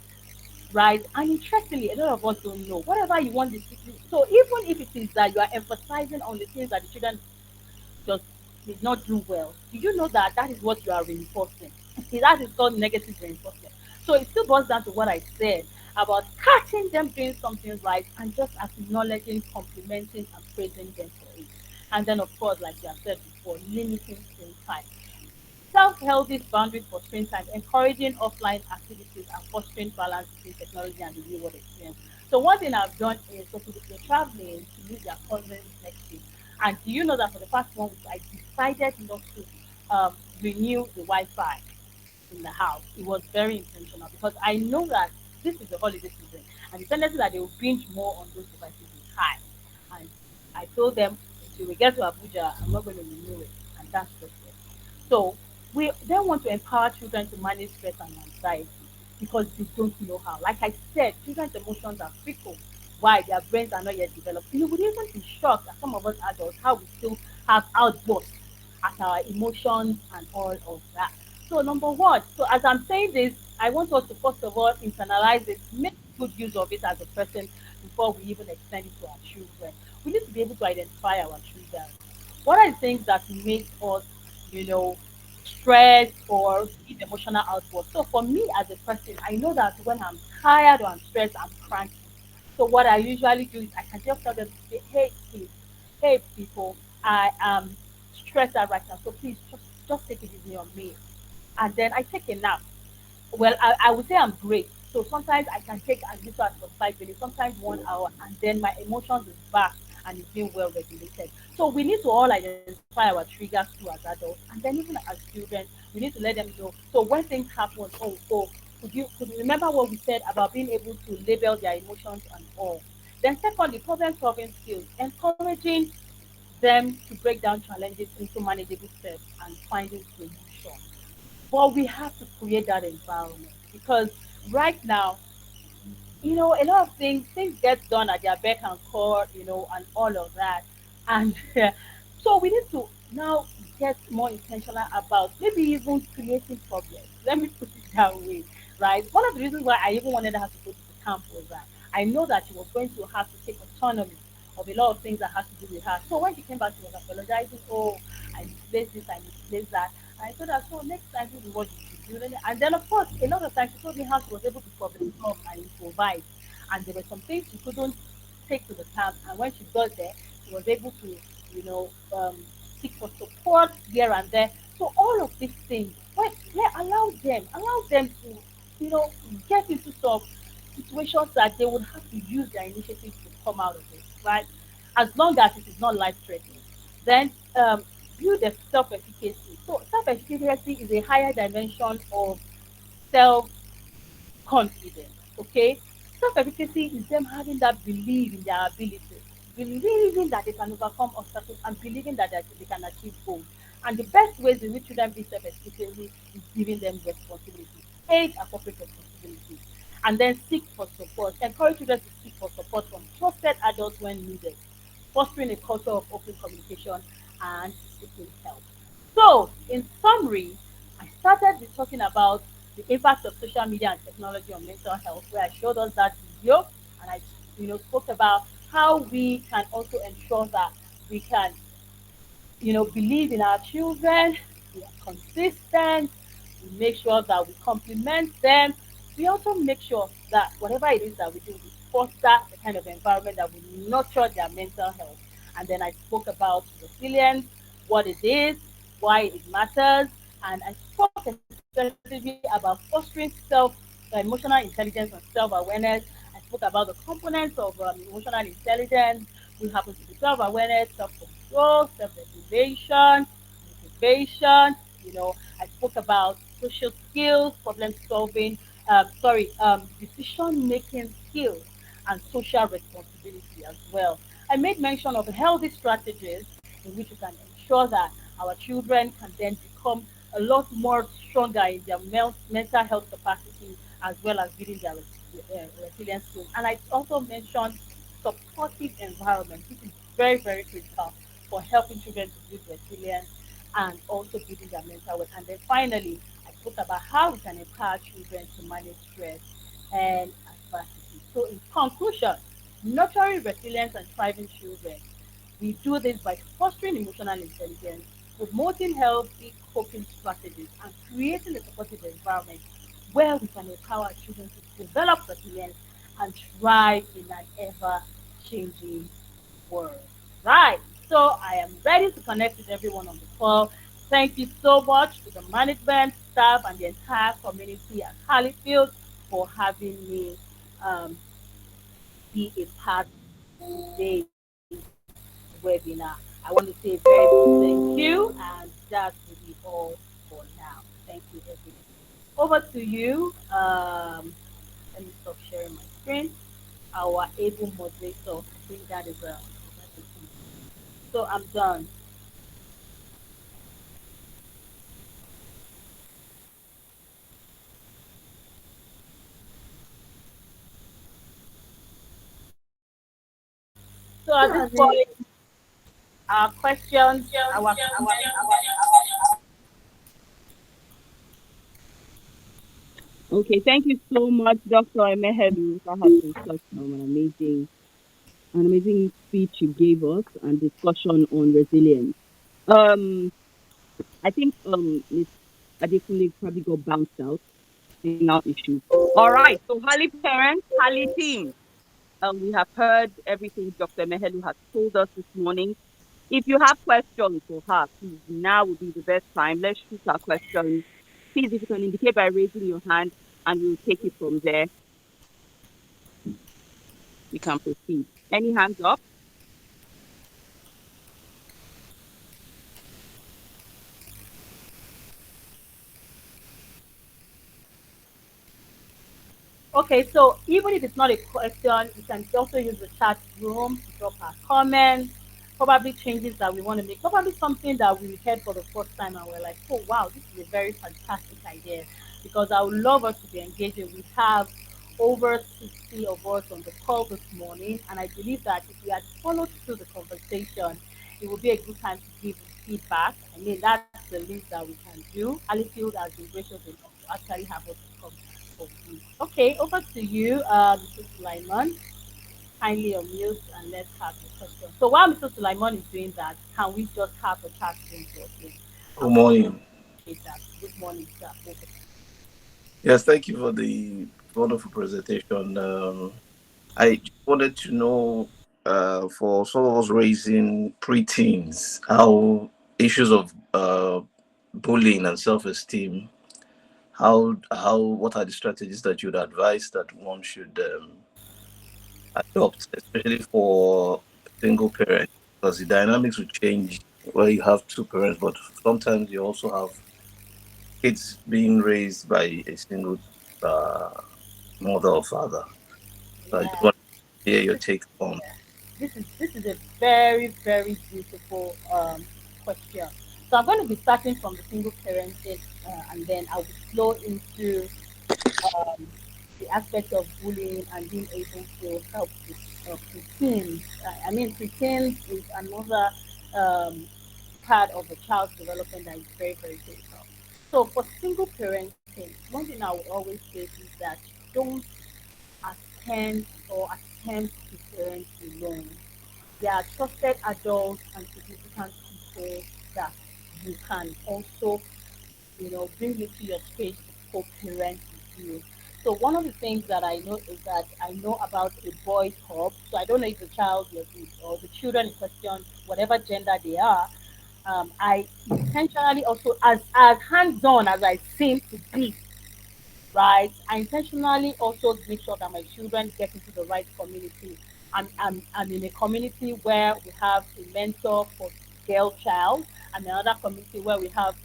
right? And interestingly, a lot of us don't know. Whatever you want this to do. So even if it is that you are emphasizing on the things that the children just did not do well, do you know that that is what you are reinforcing? That is called negative reinforcement. So it still boils down to what I said about catching them doing something right and just acknowledging, complimenting, and praising them for it. And then, of course, like you have said before, limiting screen time. Self-healthy boundaries for screen time, encouraging offline activities and fostering balance between technology and the real world experience. So one thing I've done is so if they're traveling to use their cousins next week. And do you know that for the past 1 week I decided not to renew the Wi-Fi in the house. It was very intentional because I know that this is the holiday season and the tendency that they will binge more on those devices is high. And I told them until we get to Abuja, I'm not going to renew it, and that's just it. So we then want to empower children to manage stress and anxiety because they don't know how. Like I said, children's emotions are fickle. Why their brains are not yet developed. You would even be shocked at some of us adults how we still have outbursts at our emotions and all of that. So number one, so as I'm saying this, I want us to first of all internalize it, make good use of it as a person before we even extend it to our children. We need to be able to identify our triggers. What are the things that make us, you know, stress or give emotional outbursts? So for me as a person, I know that when I'm tired or I'm stressed, I'm cranky. So what I usually do is I can just tell them to say, hey kids, hey people, I am stressed out right now. So please just take it easy on me. And then I take a nap. Well, I would say I'm great. So sometimes I can take as little as for 5 minutes, sometimes 1 hour, and then my emotions is back and it's being well regulated. So we need to all identify our triggers too as adults, and then even as children, we need to let them know. So when things happen, oh, could you remember what we said about being able to label their emotions and all? Then secondly, problem solving skills, encouraging them to break down challenges into manageable steps and finding solutions. But we have to create that environment because right now, a lot of things get done at their beck and call, and all of that. And so we need to now get more intentional about maybe even creating problems. Let me put it that way, right? One of the reasons why I even wanted her to go to the camp was that I know that she was going to have to take autonomy of a lot of things that had to do with her. So when she came back, she was apologizing. Oh, I misplaced this, I misplaced that. And I told her, so next time this is what you should do. And then, of course, a lot of times she told me how she was able to problem solve and improvise. And there were some things she couldn't take to the camp. And when she got there, she was able to, you know, um, seek for support here and there. So all of these things, well, yeah, allow them to, get into some situations that they would have to use their initiative to come out of it, right? As long as it is not life threatening. Then build a self efficacy. So self efficacy is a higher dimension of self confidence. Okay, self-efficacy is them having that belief in their abilities, believing that they can overcome obstacles, and believing that they can achieve goals. And the best ways in which children be self-efficacy is giving them responsibility, take appropriate responsibility, and then seek for support. Encourage children to seek for support from trusted adults when needed, fostering a culture of open communication and seeking help. So, in summary, I started with talking about the impact of social media and technology on mental health, where I showed us that video, and I, spoke about how we can also ensure that we can, believe in our children, we are consistent, we make sure that we compliment them. We also make sure that whatever it is that we do, we foster the kind of environment that will nurture their mental health. And then I spoke about resilience, what it is, why it matters, and I spoke extensively about fostering emotional intelligence and self-awareness. I spoke about the components of emotional intelligence. We happen to be self-awareness, self-control, self-regulation, motivation. I spoke about social skills, problem solving, decision making skills, and social responsibility as well. I made mention of healthy strategies in which we can ensure that our children can then become a lot more stronger in their mental health capacity as well as building their resilience skills. And I also mentioned supportive environment, which is very, very critical for helping children to build resilience and also building their mental health. And then finally, I spoke about how we can empower children to manage stress and adversity. So in conclusion, nurturing resilience and thriving children, we do this by fostering emotional intelligence, promoting healthy coping strategies, and creating a supportive environment where we can empower children to develop resilience and thrive in an ever-changing world. Right. So I am ready to connect with everyone on the call. Thank you so much to the management, staff, and the entire community at Halifield for having me um, be a part of today's webinar. I want to say a very big thank you, and that will be all for now. Thank you, everyone. Over to you. Let me stop sharing my screen. Our able moderator, I think that is that's a key. So I'm done. So at this point, our questions, Okay, thank you so much, Dr. Emehedu. That has been such an amazing speech you gave us and discussion on resilience. Um, I think Miss Adekunle probably got bounced out, signal issue. All right, so Hali parents, Hali team. We have heard everything Dr. Mehelu has told us this morning. If you have questions for her, please, now would be the best time. Let's shoot our questions. Please, if you can indicate by raising your hand, and we'll take it from there. We can proceed. Any hands up? Okay, so even if it's not a question, we can also use the chat room to drop our comments, probably changes that we want to make, probably something that we heard for the first time and we're like, oh wow, this is a very fantastic idea. Because I would love us to be engaging. We have over 60 of us on the call this morning, and I believe that if we had followed through the conversation, it would be a good time to give feedback. I mean, that's the least that we can do. Alifield has been gracious enough to actually have us to come for free. Okay, over to you, Mr. Sulaiman. Kindly unmute and let's have the question. So while Mr. Sulaiman is doing that, can we just have the chat room for him? I Good would really morning. appreciate that. Good morning, sir. Over. Yes, thank you for the wonderful presentation. I just wanted to know, for some of us raising preteens, how issues of bullying and self-esteem, what are the strategies that you'd advise that one should adopt, especially for single parents, because the dynamics will change where you have two parents, but sometimes you also have kids being raised by a single uh, mother or father. So I just Yeah. want to hear your This take on. this is a very very beautiful question. So I'm going to be starting from the single parenting, and then I will flow into um, the aspect of bullying and being able to help with preteens. I mean, preteens is another um, part of the child's development that is very very critical. So for single parenting, one thing I would always say is that don't attend or attempt to parent alone. There are trusted adults and significant people that you can also, bring into your space to co-parent with you. So one of the things that I know is that I know about a boys hub. So I don't know if the child or the children in question, whatever gender they are, I intentionally also, as hands-on as I seem to be, right? I intentionally also make sure that my children get into the right community. I'm in a community where we have a mentor for girl child and another community where we have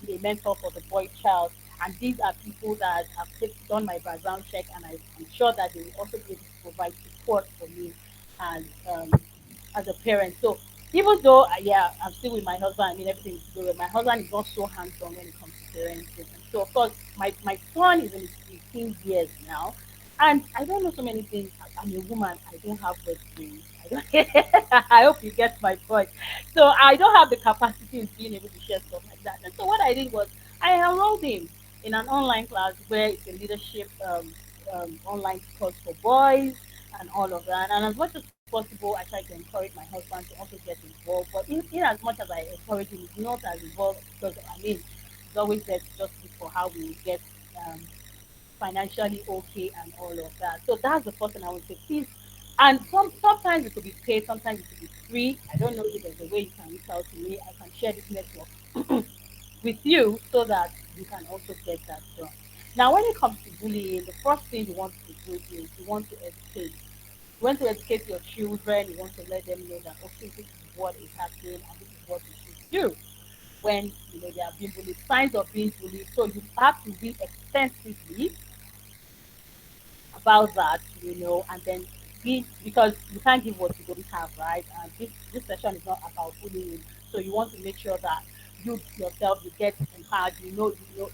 a mentor for the boy child. And these are people that have done my background check, and I'm sure that they will also be able to provide support for me as as a parent. So even though yeah, I'm still with my husband, I mean everything is good. My husband is not so hands-on when it comes to parenting. And so of course my son is in his 15 years now, and I don't know so many things. I'm a woman. I don't have wet brains. I don't. I hope you get my point. So I don't have the capacity of being able to share stuff like that. And so what I did was I enrolled him in an online class where it's a leadership online course for boys and all of that. And as much as possible, I try to encourage my husband to also get involved. But in as much as I encourage him, he's not as involved because I mean, he's always there to just look for how we will get um, financially okay and all of that. So that's the first thing I would say. Please, and sometimes it could be paid, sometimes it could be free. I don't know if there's a way you can reach out to me. I can share this network with you so that you can also get that done. Now, when it comes to bullying, the first thing you want to do is you want to educate. You want to educate your children. You want to let them know that okay, this is what is happening and this is what you should do when they are being bullied. Signs of being bullied. So you have to read extensively about that, and then because you can't give what you don't have, right? And this session is not about bullying, so you want to make sure that you yourself you get empowered.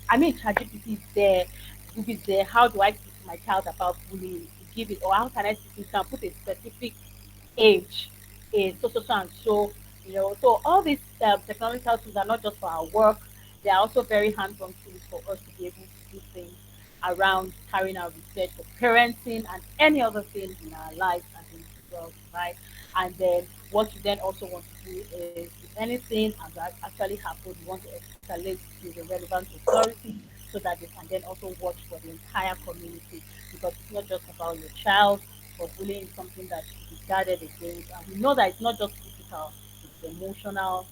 I mean, ChatGPT is there, Google is there. How do I teach my child about bullying? You give it, or how can I teach? You can put a specific age in so and so. So all these technological tools are not just for our work; they are also very hands-on tools for us to be able to do things around carrying out research for parenting and any other things in our lives as individuals, right? And then what you then also want to do is, if anything has actually happened, you want to escalate to the relevant authority so that they can then also watch for the entire community because it's not just about your child, but bullying is something that should be guarded against. And we know that it's not just physical, it's emotional,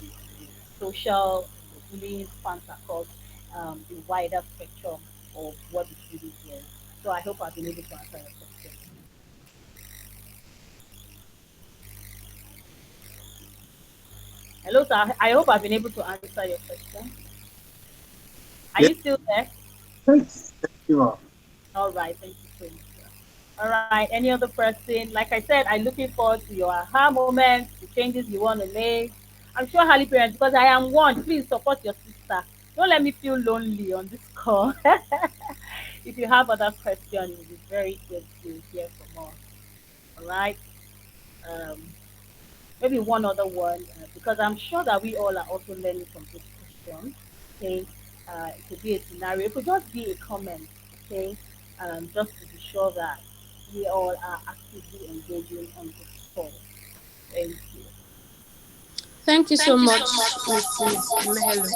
it's social, bullying spans across the wider spectrum of what is really here. So I hope I've been able to answer your question. Hello, sir. I hope I've been able to answer your question. Are you Yes, still there? thank you. Thank you, ma'am. All right, thank you so much. All right, any other person? Like I said, I'm looking forward to your aha moments, the changes you want to make. I'm sure Harley parents, because I am one, please support your sister. Don't let me feel lonely on this call. If you have other questions, it will be very good to hear from us. All right. Um, Maybe one other one, because I'm sure that we all are also learning from this question. Okay. It could be a scenario, it could just be a comment. Okay. Just to be sure that we all are actively engaging on this call. Thank you. Thank you so much, Mrs. Mehelo.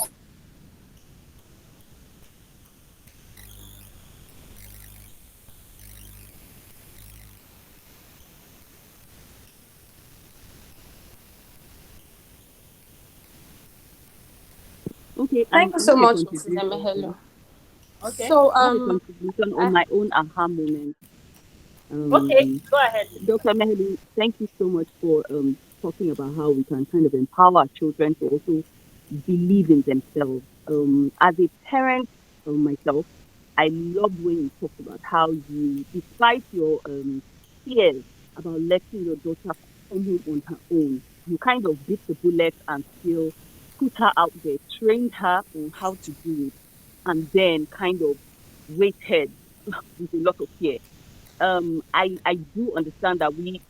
Okay, Thank you I so have a much, Mrs. contribution here. Mehelo. Okay. So, I have a contribution on I, my own aha moment. Okay. Um, Go ahead, sister. Dr. Mehdi, thank you so much for talking about how we can kind of empower children to also believe in themselves. As a parent myself, I love when you talk about how you, despite your fears about letting your daughter come home on her own, you kind of bit the bullet and still put her out there, trained her on how to do it, and then kind of waited with a lot of fear. I do understand that we,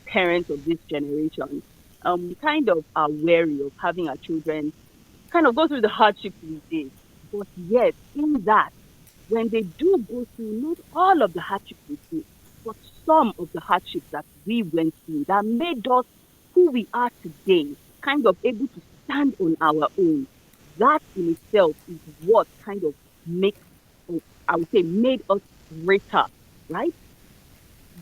parents of this generation, we kind of are wary of having our children kind of go through the hardships we did. But yet, in that, when they do go through not all of the hardships we did, but some of the hardships that we went through that made us who we are today, kind of able to stand on our own, that in itself is what kind of makes, or I would say, made us greater, right?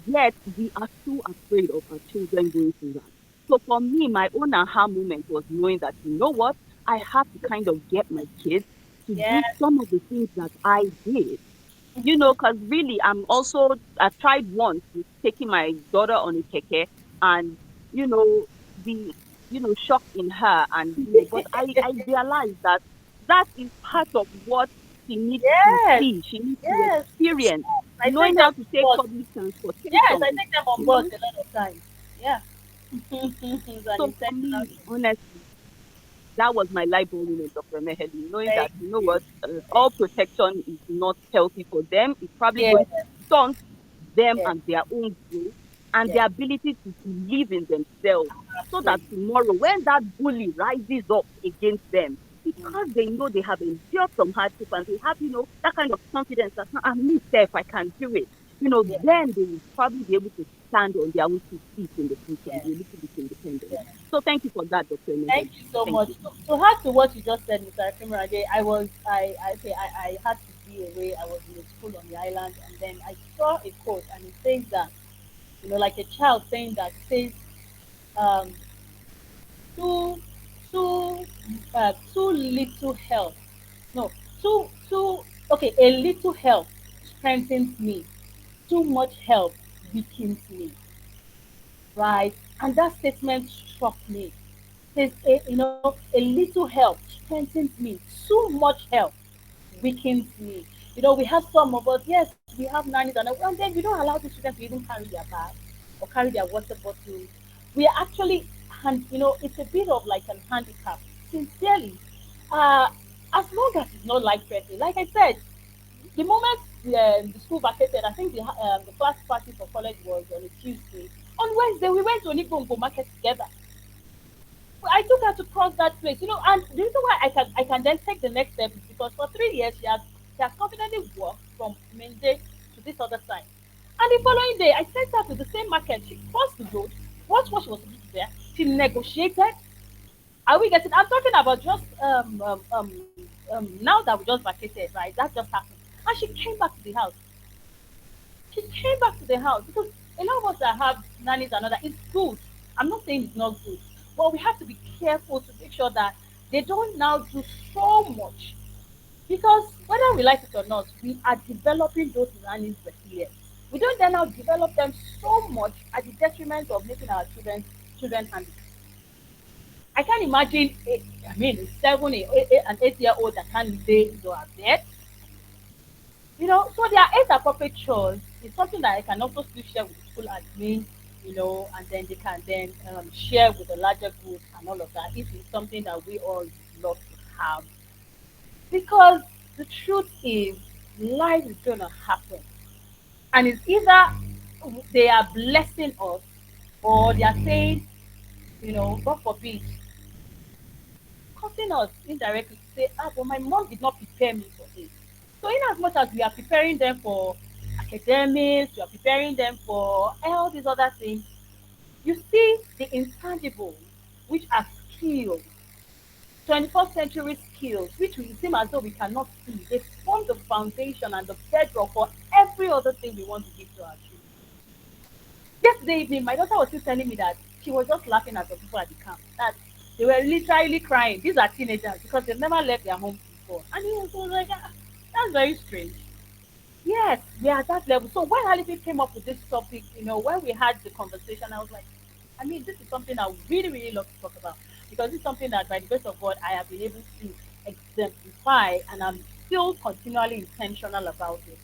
Yet we are so afraid of our children going through that. So for me, my own aha moment was knowing that, you know what, I have to kind of get my kids to do Yes. some of the things that I did. Because really, I tried once with taking my daughter on a keke and, the, shock in her but I realized that that is part of what she needs to Yes. see. She needs to Yes. experience I take knowing them how to on take board. public Yes, I transportation, take them on you board know. a lot of times. Yeah. It's an So for intentional me, thing. honestly, that was my light bulb moment, Dr. Meheli, knowing that, Thank you know you. what, all protection is not healthy for them. It's probably Yeah. going to stunt them Yeah. and their own growth and Yeah. their ability to believe in themselves. So that Absolutely. tomorrow, when that bully rises up against them, because they know they have endured some hardship and they have, that kind of confidence that I'm me self, I can do it. Yeah. Then they will probably be able to stand on their own two feet in the future and Yeah. be a little bit independent. Yeah. So thank you for that, Dr. Thank Meheli. you so Thank much. you. To add to what you just said, Mr. Akimrade, I had to be away. I was in a school on the island, and then I saw a quote, and it says that, like a child saying that, says, um, too, too little help. No, too, okay, a little help strengthens me. Too much help weakens me, right? And that statement struck me. Says, a little help strengthens me. Too much help weakens me. We have some of us, yes, we have nannies, and then we don't allow the children to even carry their bag or carry their water bottle. We are actually, and it's a bit of like an handicap. Sincerely, uh, as long as it's not life threatening. Like I said, the moment the school vacated, I think the class party for college was on a Tuesday. On Wednesday, we went to Onigongo Market together. I took her to cross that place, and the reason why I can then take the next step is because for 3 years she has confidently walked from Mende to this other side. And the following day I sent her to the same market. She crossed the road. What she was supposed to do there? She negotiated. Are we getting? I'm talking about just now that we just vacated, right? That just happened. And she came back to the house. She came back to the house because a lot of us that have nannies and other, it's good. I'm not saying it's not good, but we have to be careful to make sure that they don't now do so much, because whether we like it or not, we are developing those nannies resilience. We don't then now develop them so much at the detriment of making our children handy. I can't imagine. I mean, a 7, an 8-year-old that can't lay into our bed. So their age appropriate chores is something that I can also still share with the school admin, and then they can then share with the larger group and all of that. If it's something that we all love to have, because the truth is, life is gonna happen, and it's either they are blessing us or they are saying, God forbid, causing us indirectly to say, but my mom did not prepare me for this. So, in as much as we are preparing them for academics, we are preparing them for all these other things, you see the intangibles, which are skills, 21st century skills, which we seem as though we cannot see. They form the foundation and the bedrock for every other thing we want to give to our children. Yesterday evening, my daughter was still telling me that she was just laughing at the people at the camp, that they were literally crying. These are teenagers because they've never left their homes before. And he was like, that's very strange. Yes, we are at that level. So when Halifaeld came up with this topic, when we had the conversation, I was like, I mean, this is something I would really, really love to talk about, because it's something that, by the grace of God, I have been able to exemplify, and I'm still continually intentional about it.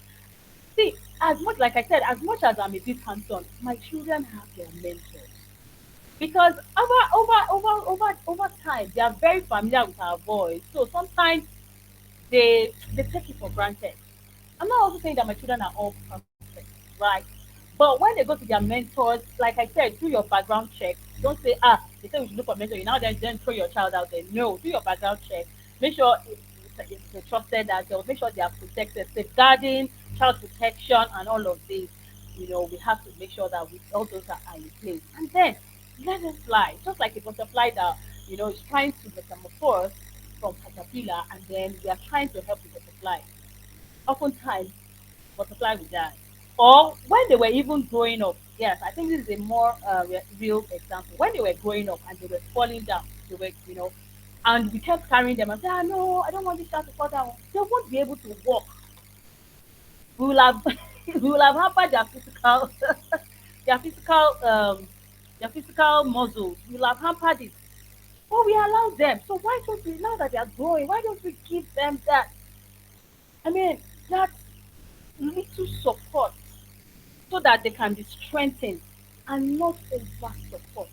See, as much, like I said, as much as I'm a bit hands-on, my children have their mentors, because over time they are very familiar with our voice. So sometimes they take it for granted. I'm not also saying that my children are all perfect, right? But when they go to their mentors, like I said, do your background check. Don't say, they say we should look for mentor. You now then throw your child out there. No, do your background check. Make sure it's a trusted adult. Make sure they are protected, safeguarding, child protection, and all of this. We have to make sure that all those are in place. And then let them fly, just like a butterfly that is trying to metamorphose from caterpillar, and then we are trying to help the butterfly. Oftentimes, butterfly will die. Or when they were even growing up, yes, I think this is a more real example. When they were growing up and they were falling down, they were, and we kept carrying them and say, no, I don't want this child to fall down. They won't be able to walk. We will have, we will have hampered their physical, their physical, their physical muscles. We will have hampered it. But we allow them. So why don't we, now that they are growing, why don't we give them that? I mean, that little support, so that they can be strengthened and not over support.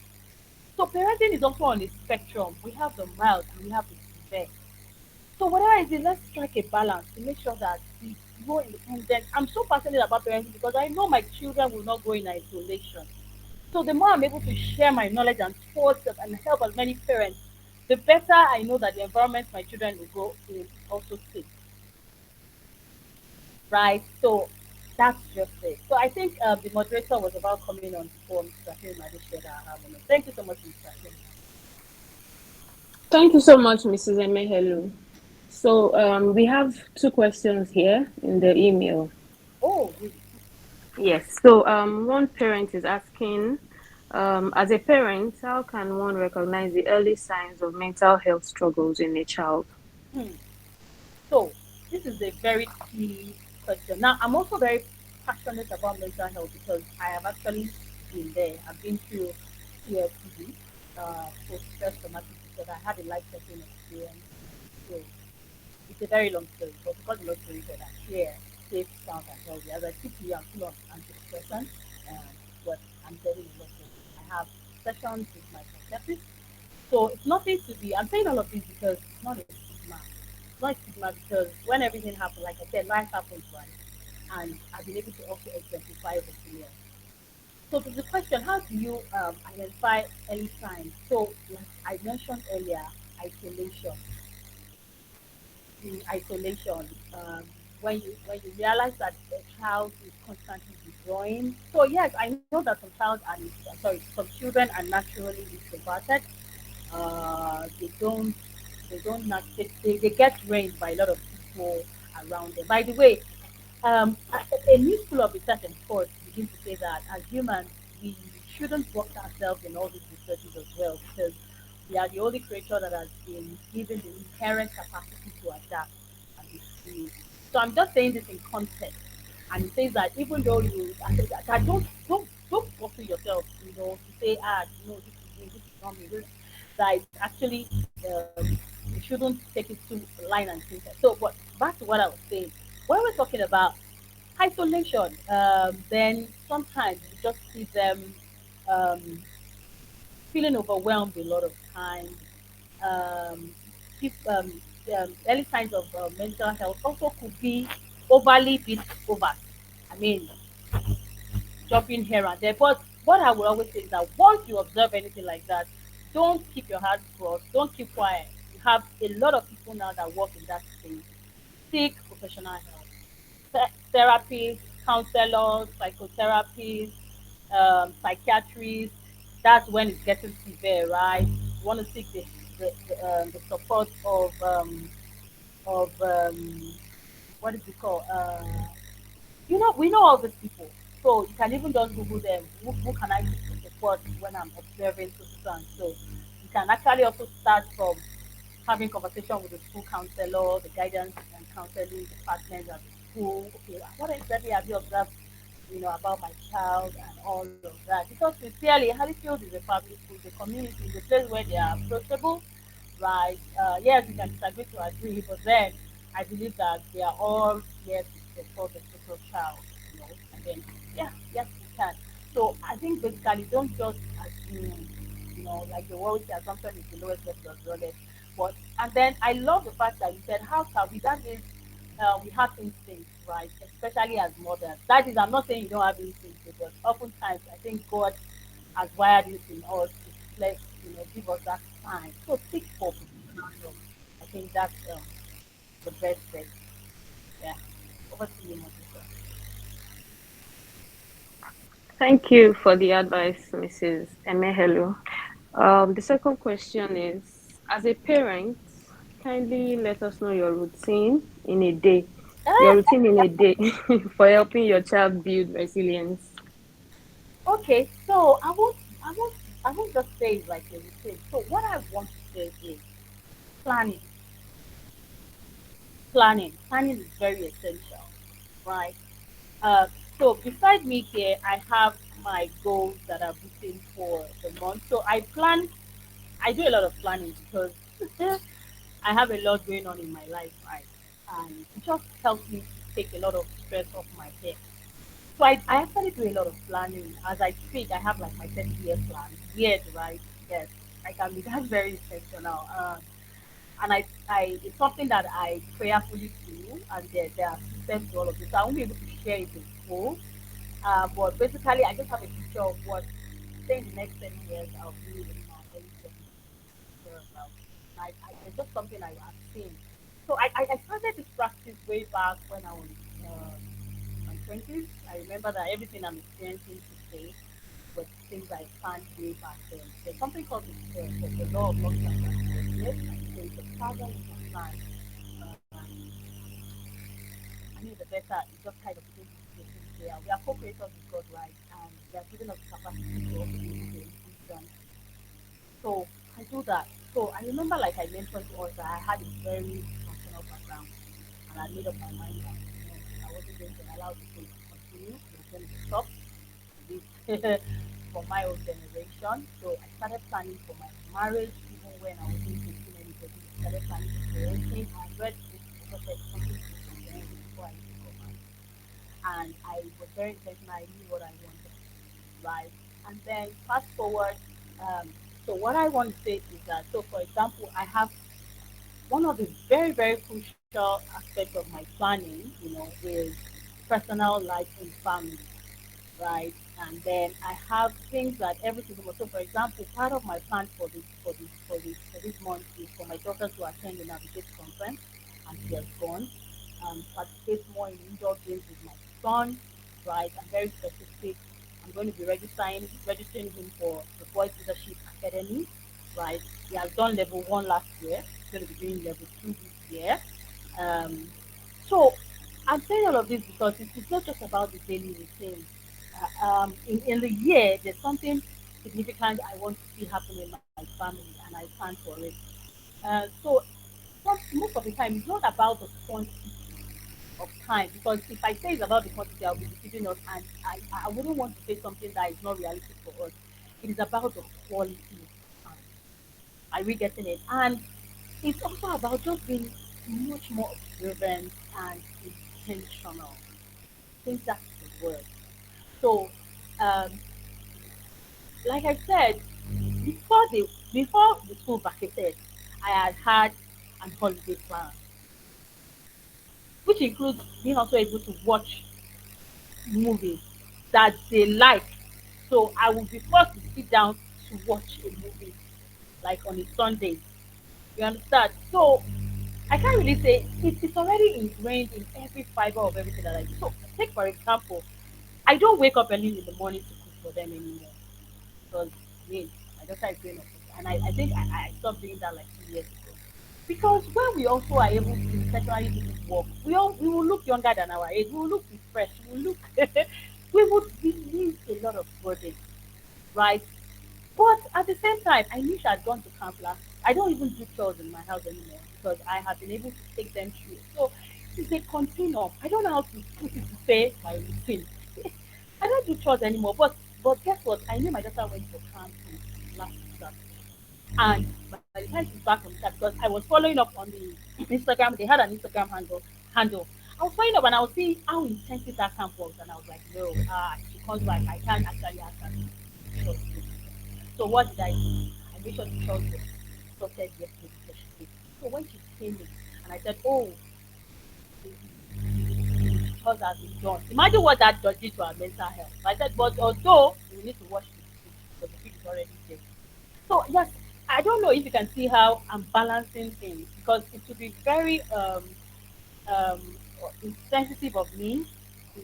So parenting is also on a spectrum. We have the mild and we have the severe. So whatever it is, let's strike a balance to make sure that we grow independent. I'm so passionate about parenting because I know my children will not grow in isolation. So the more I'm able to share my knowledge and thoughts and help as many parents, the better I know that the environment my children will grow in also safe, right? So that's just it. So I think the moderator was about coming on before Mr. Film. I just shared our moment. Thank you so much, Mr. Film. Thank you so much, Mrs. Emehelu. So we have two questions here in the email. Oh, really? Yes. So one parent is asking, as a parent, how can one recognize the early signs of mental health struggles in a child? Hmm. So this is a very key question. Now, I'm also very passionate about mental health because I have actually been there. I've been through PSTD, post-stress traumatic disorder. I had a life-threatening experience. So it's a very long story, but because the long story that I share, safe, sound, and healthy. As I speak to you, I'm full of antidepressants, but I'm getting a lot of it. I have sessions with my therapist. So it's nothing to be, I'm saying all of this because it's not a stigma. It's not a stigma because when everything happened, like I said, life happens, right? And I've been able to also exemplify resilience. So to the question, how do you identify early signs? So like I mentioned earlier, isolation in isolation. When you realize that the child is constantly withdrawing. So yes, I know that some child are some children are naturally introverted. They don't they, they, they get drained by a lot of people around them. By the way, a new school of research and thought begins to say that as humans, we shouldn't box ourselves in all these researches as well, because we are the only creature that has been given the inherent capacity to adapt and be free. So I'm just saying this in context. And it says that even though I said that don't bottle yourself, to say, no, this is me, this is not me. That is actually, you shouldn't take it to line and sinker. So, but back to what I was saying. when we're talking about isolation, then sometimes you just see them um, feeling overwhelmed a lot of times. Um, if, early signs of mental health also could be overly bit over. I mean, jumping here and there. But what I would always say is that once you observe anything like that, don't keep your hands crossed. Don't keep quiet. You have a lot of people now that work in that space. Seek professional help. Therapists, counselors, psychotherapists, psychiatrists. That's when it's getting severe, right? You want to seek the support of what is it called? We know all these people. So you can even just Google them. Who can I seek for support when I'm observing so and so? You can actually also start from having conversation with the school counselor, the guidance and counseling department at the school. Okay, what exactly have you observed, about my child and all of that? Because sincerely, Halifield is a public school, the community is a place where they are approachable, right? Yes, we can disagree to agree, but then I believe that they are all here to support the total child, and then, yeah, yes, we can. So I think basically don't just assume, like the world say assumption is the lowest level of knowledge. But, and then I love the fact that you said, how can we, that means we have instincts, right? Especially as mothers. That is, I'm not saying you don't have instincts, but oftentimes I think God has wired it in us to let, give us that sign. So seek for professional help. I think that's the best bet. Yeah. Over to you, Monica. Thank you for the advice, Mrs. Emehelu. The second question is, as a parent, kindly let us know your routine in a day. Your routine in a day for helping your child build resilience. Okay, so I won't just say it like a routine. So what I want to say is planning. Planning is very essential, right? Uh, so beside me here, I have my goals that I've written for the month. So I do a lot of planning because I have a lot going on in my life, right? And it just helps me to take a lot of stress off my head. So I actually do a lot of planning. As I speak, I have like my 30-year plan. Weird, right? Yes, I can be that very intentional. And it's something that I prayerfully do, and there are systems to all of this. So I won't be able to share it in full, but basically, I just have a picture of what, say, in the next 10 years, I'll be in my early 20s, thereabouts. It's just something I've seen. So I started this practice way back when I was in my 20s. I remember that everything I'm experiencing today was things I planned way back then. There's something called the law of long-term consequences. And so the farther you can plan, I mean, the better it just kind of begins to get there. We are co-creators with God, right? And they are giving us the capacity to also be able to improve them. So I do that. So I remember, like I mentioned to us, that I had a very functional background, and I made up my mind that I wasn't going to allow this thing to continue. It was going to stop this for my own generation. So I started planning for my marriage, even when I wasn't dating anybody. I started planning for parenting. I read books because there's something to parenting before I took up, and I was very intentional. I knew what I wanted, right? And then fast forward. So what I want to say is that, so for example, I have one of the very, very crucial aspects of my planning, is personal life and family, right? And then I have things that every single month. So, for example, part of my plan for this month is for my daughter to attend the Navigate conference, and she has gone. Participate more in indoor games with my son, right? I'm very specific. I'm going to be registering him for the Boys Leadership Academy, right? He has done level one last year. He's going to be doing level two this year. Um, so I'm saying all of this because it's not just about the daily routine. In the year, there's something significant I want to see happen in my family, and I plan for it. So most of the time, it's not about the quantity of time, because if I say it's about the quantity, I'll be deceiving us, and I wouldn't want to say something that is not realistic for us. It is about the quality of time. Are we getting it? And it's also about just being much more observant and intentional. I think that's the word. So, um, like I said, before the school vacated, I had an holiday plan, which includes being also able to watch movies that they like. So I will be forced to sit down to watch a movie like on a Sunday. You understand? So I can't really say it's already ingrained in every fiber of everything that I do. So take for example, I don't wake up early in the morning to cook for them anymore because me, my daughter is growing up, and I think I stopped doing that like 2 years ago. Because when we also are able to intentionally do this work, we will look younger than our age. We will look refreshed. We will look we would release a lot of burden, right? But at the same time, I knew she had gone to camp last. I don't even do chores in my house anymore because I have been able to take them through. So it's a continuum. I don't know how to put it to say my routine. I don't do chores anymore. But guess what? I knew my daughter went for camp last Saturday. And by the time she's back from that, because I was following up on the Instagram, they had an Instagram handle. I was following up and I was seeing how intensive that camp was, and I was like, no, she comes back. I can't actually ask her to chores. So what did I do? I made sure the chores were sorted yesterday before she came. So when she came in, and I said, oh, the chores has been done. Imagine what that did to our mental health. I said, but although we need to wash the food because the food is already there. So yes, I don't know if you can see how I'm balancing things because it would be very um insensitive of me to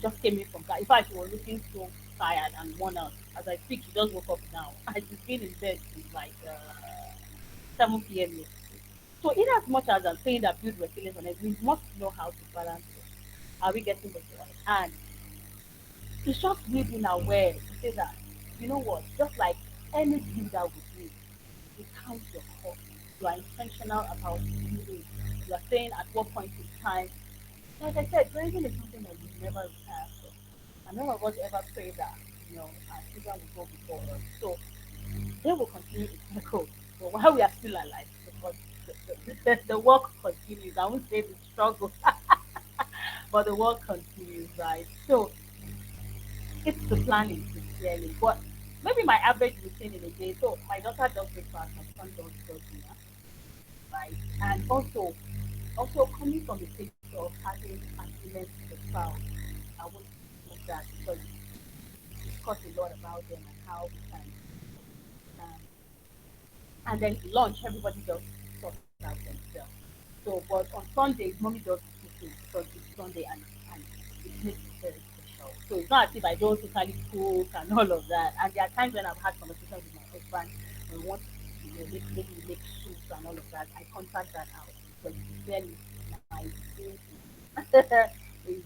just came in from class. In fact, she was looking so tired and worn out. As I speak, she just woke up now. And she's been in bed since like 7 p.m. yesterday. So in as much as I'm saying that build resilience on it, we must know how to balance it. Are we getting the point? And it's just we being aware to say that, you know what, just like any skill that we do, you count your cost. You are intentional about doing. You are saying at what point in time. Like I said, parenting is something that you never retire from. And none of us ever pray that, our children will go before us. So they will continue to cycle. But while we are still alive, the work continues. I won't say the struggle, but the work continues, right? So it's the planning sincerely. But maybe my average routine in a day. So my daughter does breakfast, my son does dinner, right? And also coming from the place of having agreement with the child, I would do that because we discuss a lot about them and how we can um, and then lunch everybody just sort out themselves. So but on Sundays mommy does the cooking because it's Sunday and it makes it very special. So it's not as if I don't totally cook and all of that. And there are times when I've had conversations with my husband and we want maybe make soups and all of that. I contact that out because clearly my skills is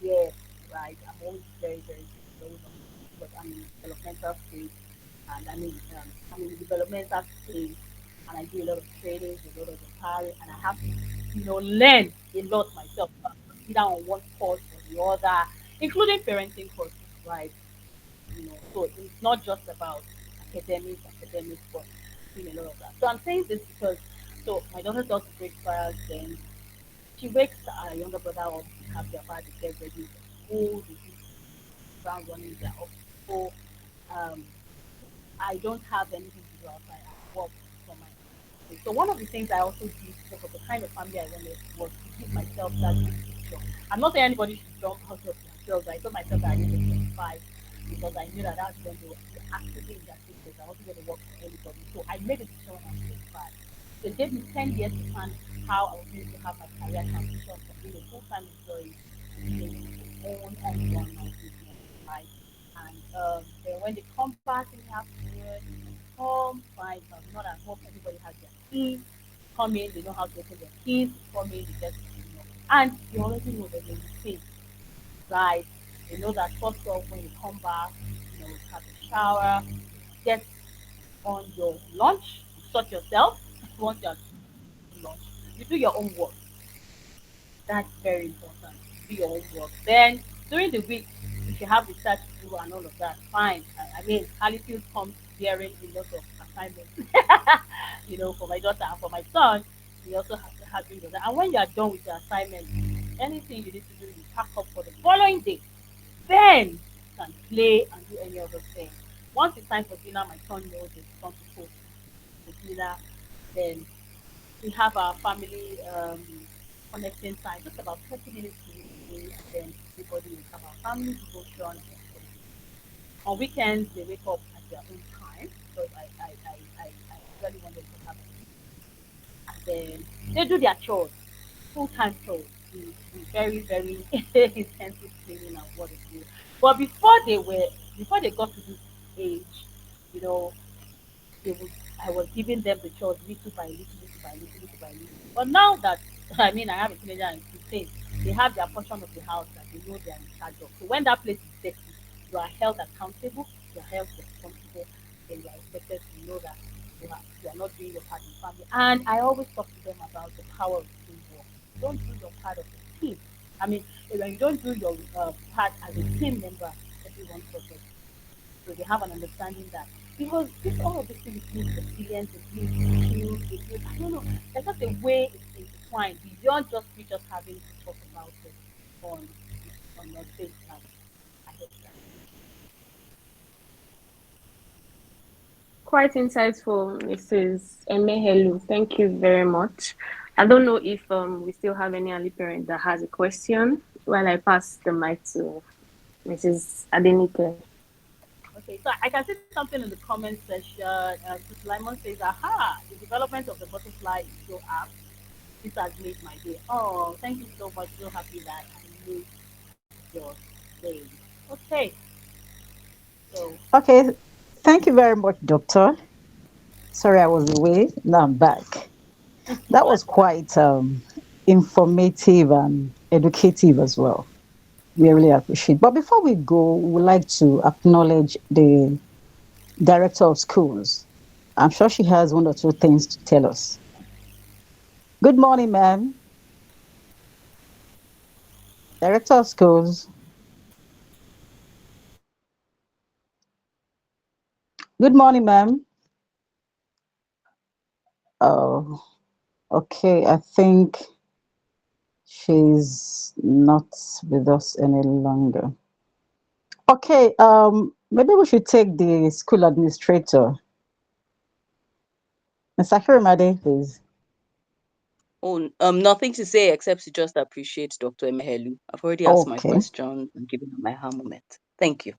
there, right? I'm always very always on because I'm in developmental stage and I'm in the developmental stage and I do a lot of trainings, a lot of empowering and I have to, learn a lot myself, either on one course or the other, including parenting courses, right? So it's not just about academics, but doing a lot of that. So I'm saying this because so my daughter does breakfast, then she wakes her younger brother up to have their body get ready for school, they do ground running, they're off to school. Um, I don't have anything to do outside. I work for my okay. So one of the things I also did because of the kind of family I wanted was to give myself that big picture. I'm not saying anybody should jump out of themselves. I told myself that I needed 25 because I knew that that's when they were actively in their fifties. I wasn't going to work for anybody. So I made a decision when I was 25. So it gave me 10 years to plan how I was going to have my career transition from being a full-time employee to being own and run my business, right? And then when they come back in the afternoon, come, fine, if I'm not at home, everybody has their keys, come in, they know how to open their keys, come in, they just, and you already know that they will say, right? They know that first off, when you come back, have a shower, get on your lunch, sort yourself, once you're lunch, you do your own work. That's very important. Do your own work. Then during the week, if you have research to do and all of that, fine. I mean, Halifield comes bearing a lot of assignments, for my daughter and for my son. We also have to have doing that. And when you are done with your assignment, anything you need to do, you pack up for the following day. Then you can play and do any other thing. Once it's time for dinner, my son knows it's time to cook the dinner. Then we have our family connecting time, just about 30 minutes to the day, and then everybody will have our family devotion. On weekends, they wake up at their own time because I really want them to have and then they do their chores, full-time chores, in very, very intensive cleaning and what they do. But before they got to this age, you know, they would I was giving them the chores little by little, little by little, little by little. But now that I have a teenager and 15, they have their portion of the house that they know they are in charge of. So when that place is dirty, you are held accountable, you are held responsible, and you are expected to know that you are not doing your part in the family. And I always talk to them about the power of teamwork. Don't do your part of the team. I mean, when you don't do your part as a team member, everyone suffers. So they have an understanding that because this all of these things build resilience, it builds skills, it builds I don't know, there's just a way it's intertwined beyond just we just having to talk about it on your face now. I hope that. Quite insightful, Mrs. Emehelu. Thank you very much. I don't know if we still have any early parent that has a question while I pass the mic to Mrs. Adenike. Okay, so I can see something in the comment section. Sis Limon says, aha, the development of the butterfly is so apt. This has made my day. Oh, thank you so much. So happy that I made your day. Okay, so Okay, thank you very much, Doctor. Sorry I was away. Now I'm back. That was glad to have quite informative and educative as well. We really appreciate. But before we go, we would like to acknowledge the director of schools. I'm sure she has one or two things to tell us. Good morning, ma'am. Director of schools. Good morning, ma'am. Oh, okay. I think she's not with us any longer. Okay, maybe we should take the school administrator. Mr. Kirimade, please. Oh, nothing to say except to just appreciate Dr. Emehelu. I've already asked my Okay, questions and given her my aha moment. Thank you.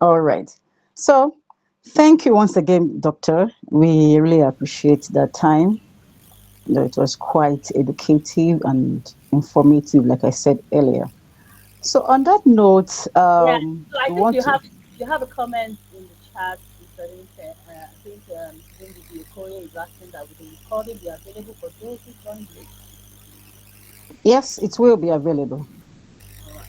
all right. So, thank you once again, Doctor. We really appreciate that time. You know, it was quite educative and informative, like I said earlier. So, on that note, yeah. So I we think want to. you have a comment in the chat. I think Cindy Okoye is asking that with the recording be available for those who join late. Yes, it will be available. All right.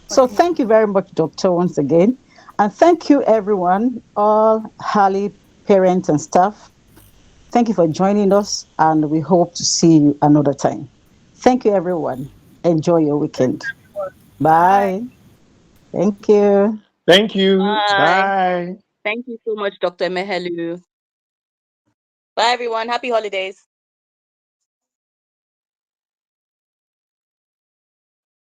So Continue. thank you very much, Doctor, once again. And thank you, everyone, all Harley parents and staff. Thank you for joining us, and we hope to see you another time. Thank you, everyone. Enjoy your weekend. Bye. Bye. Thank you. Thank you. Bye. Bye. Thank you so much, Dr. Emehelu. Bye, everyone. Happy holidays.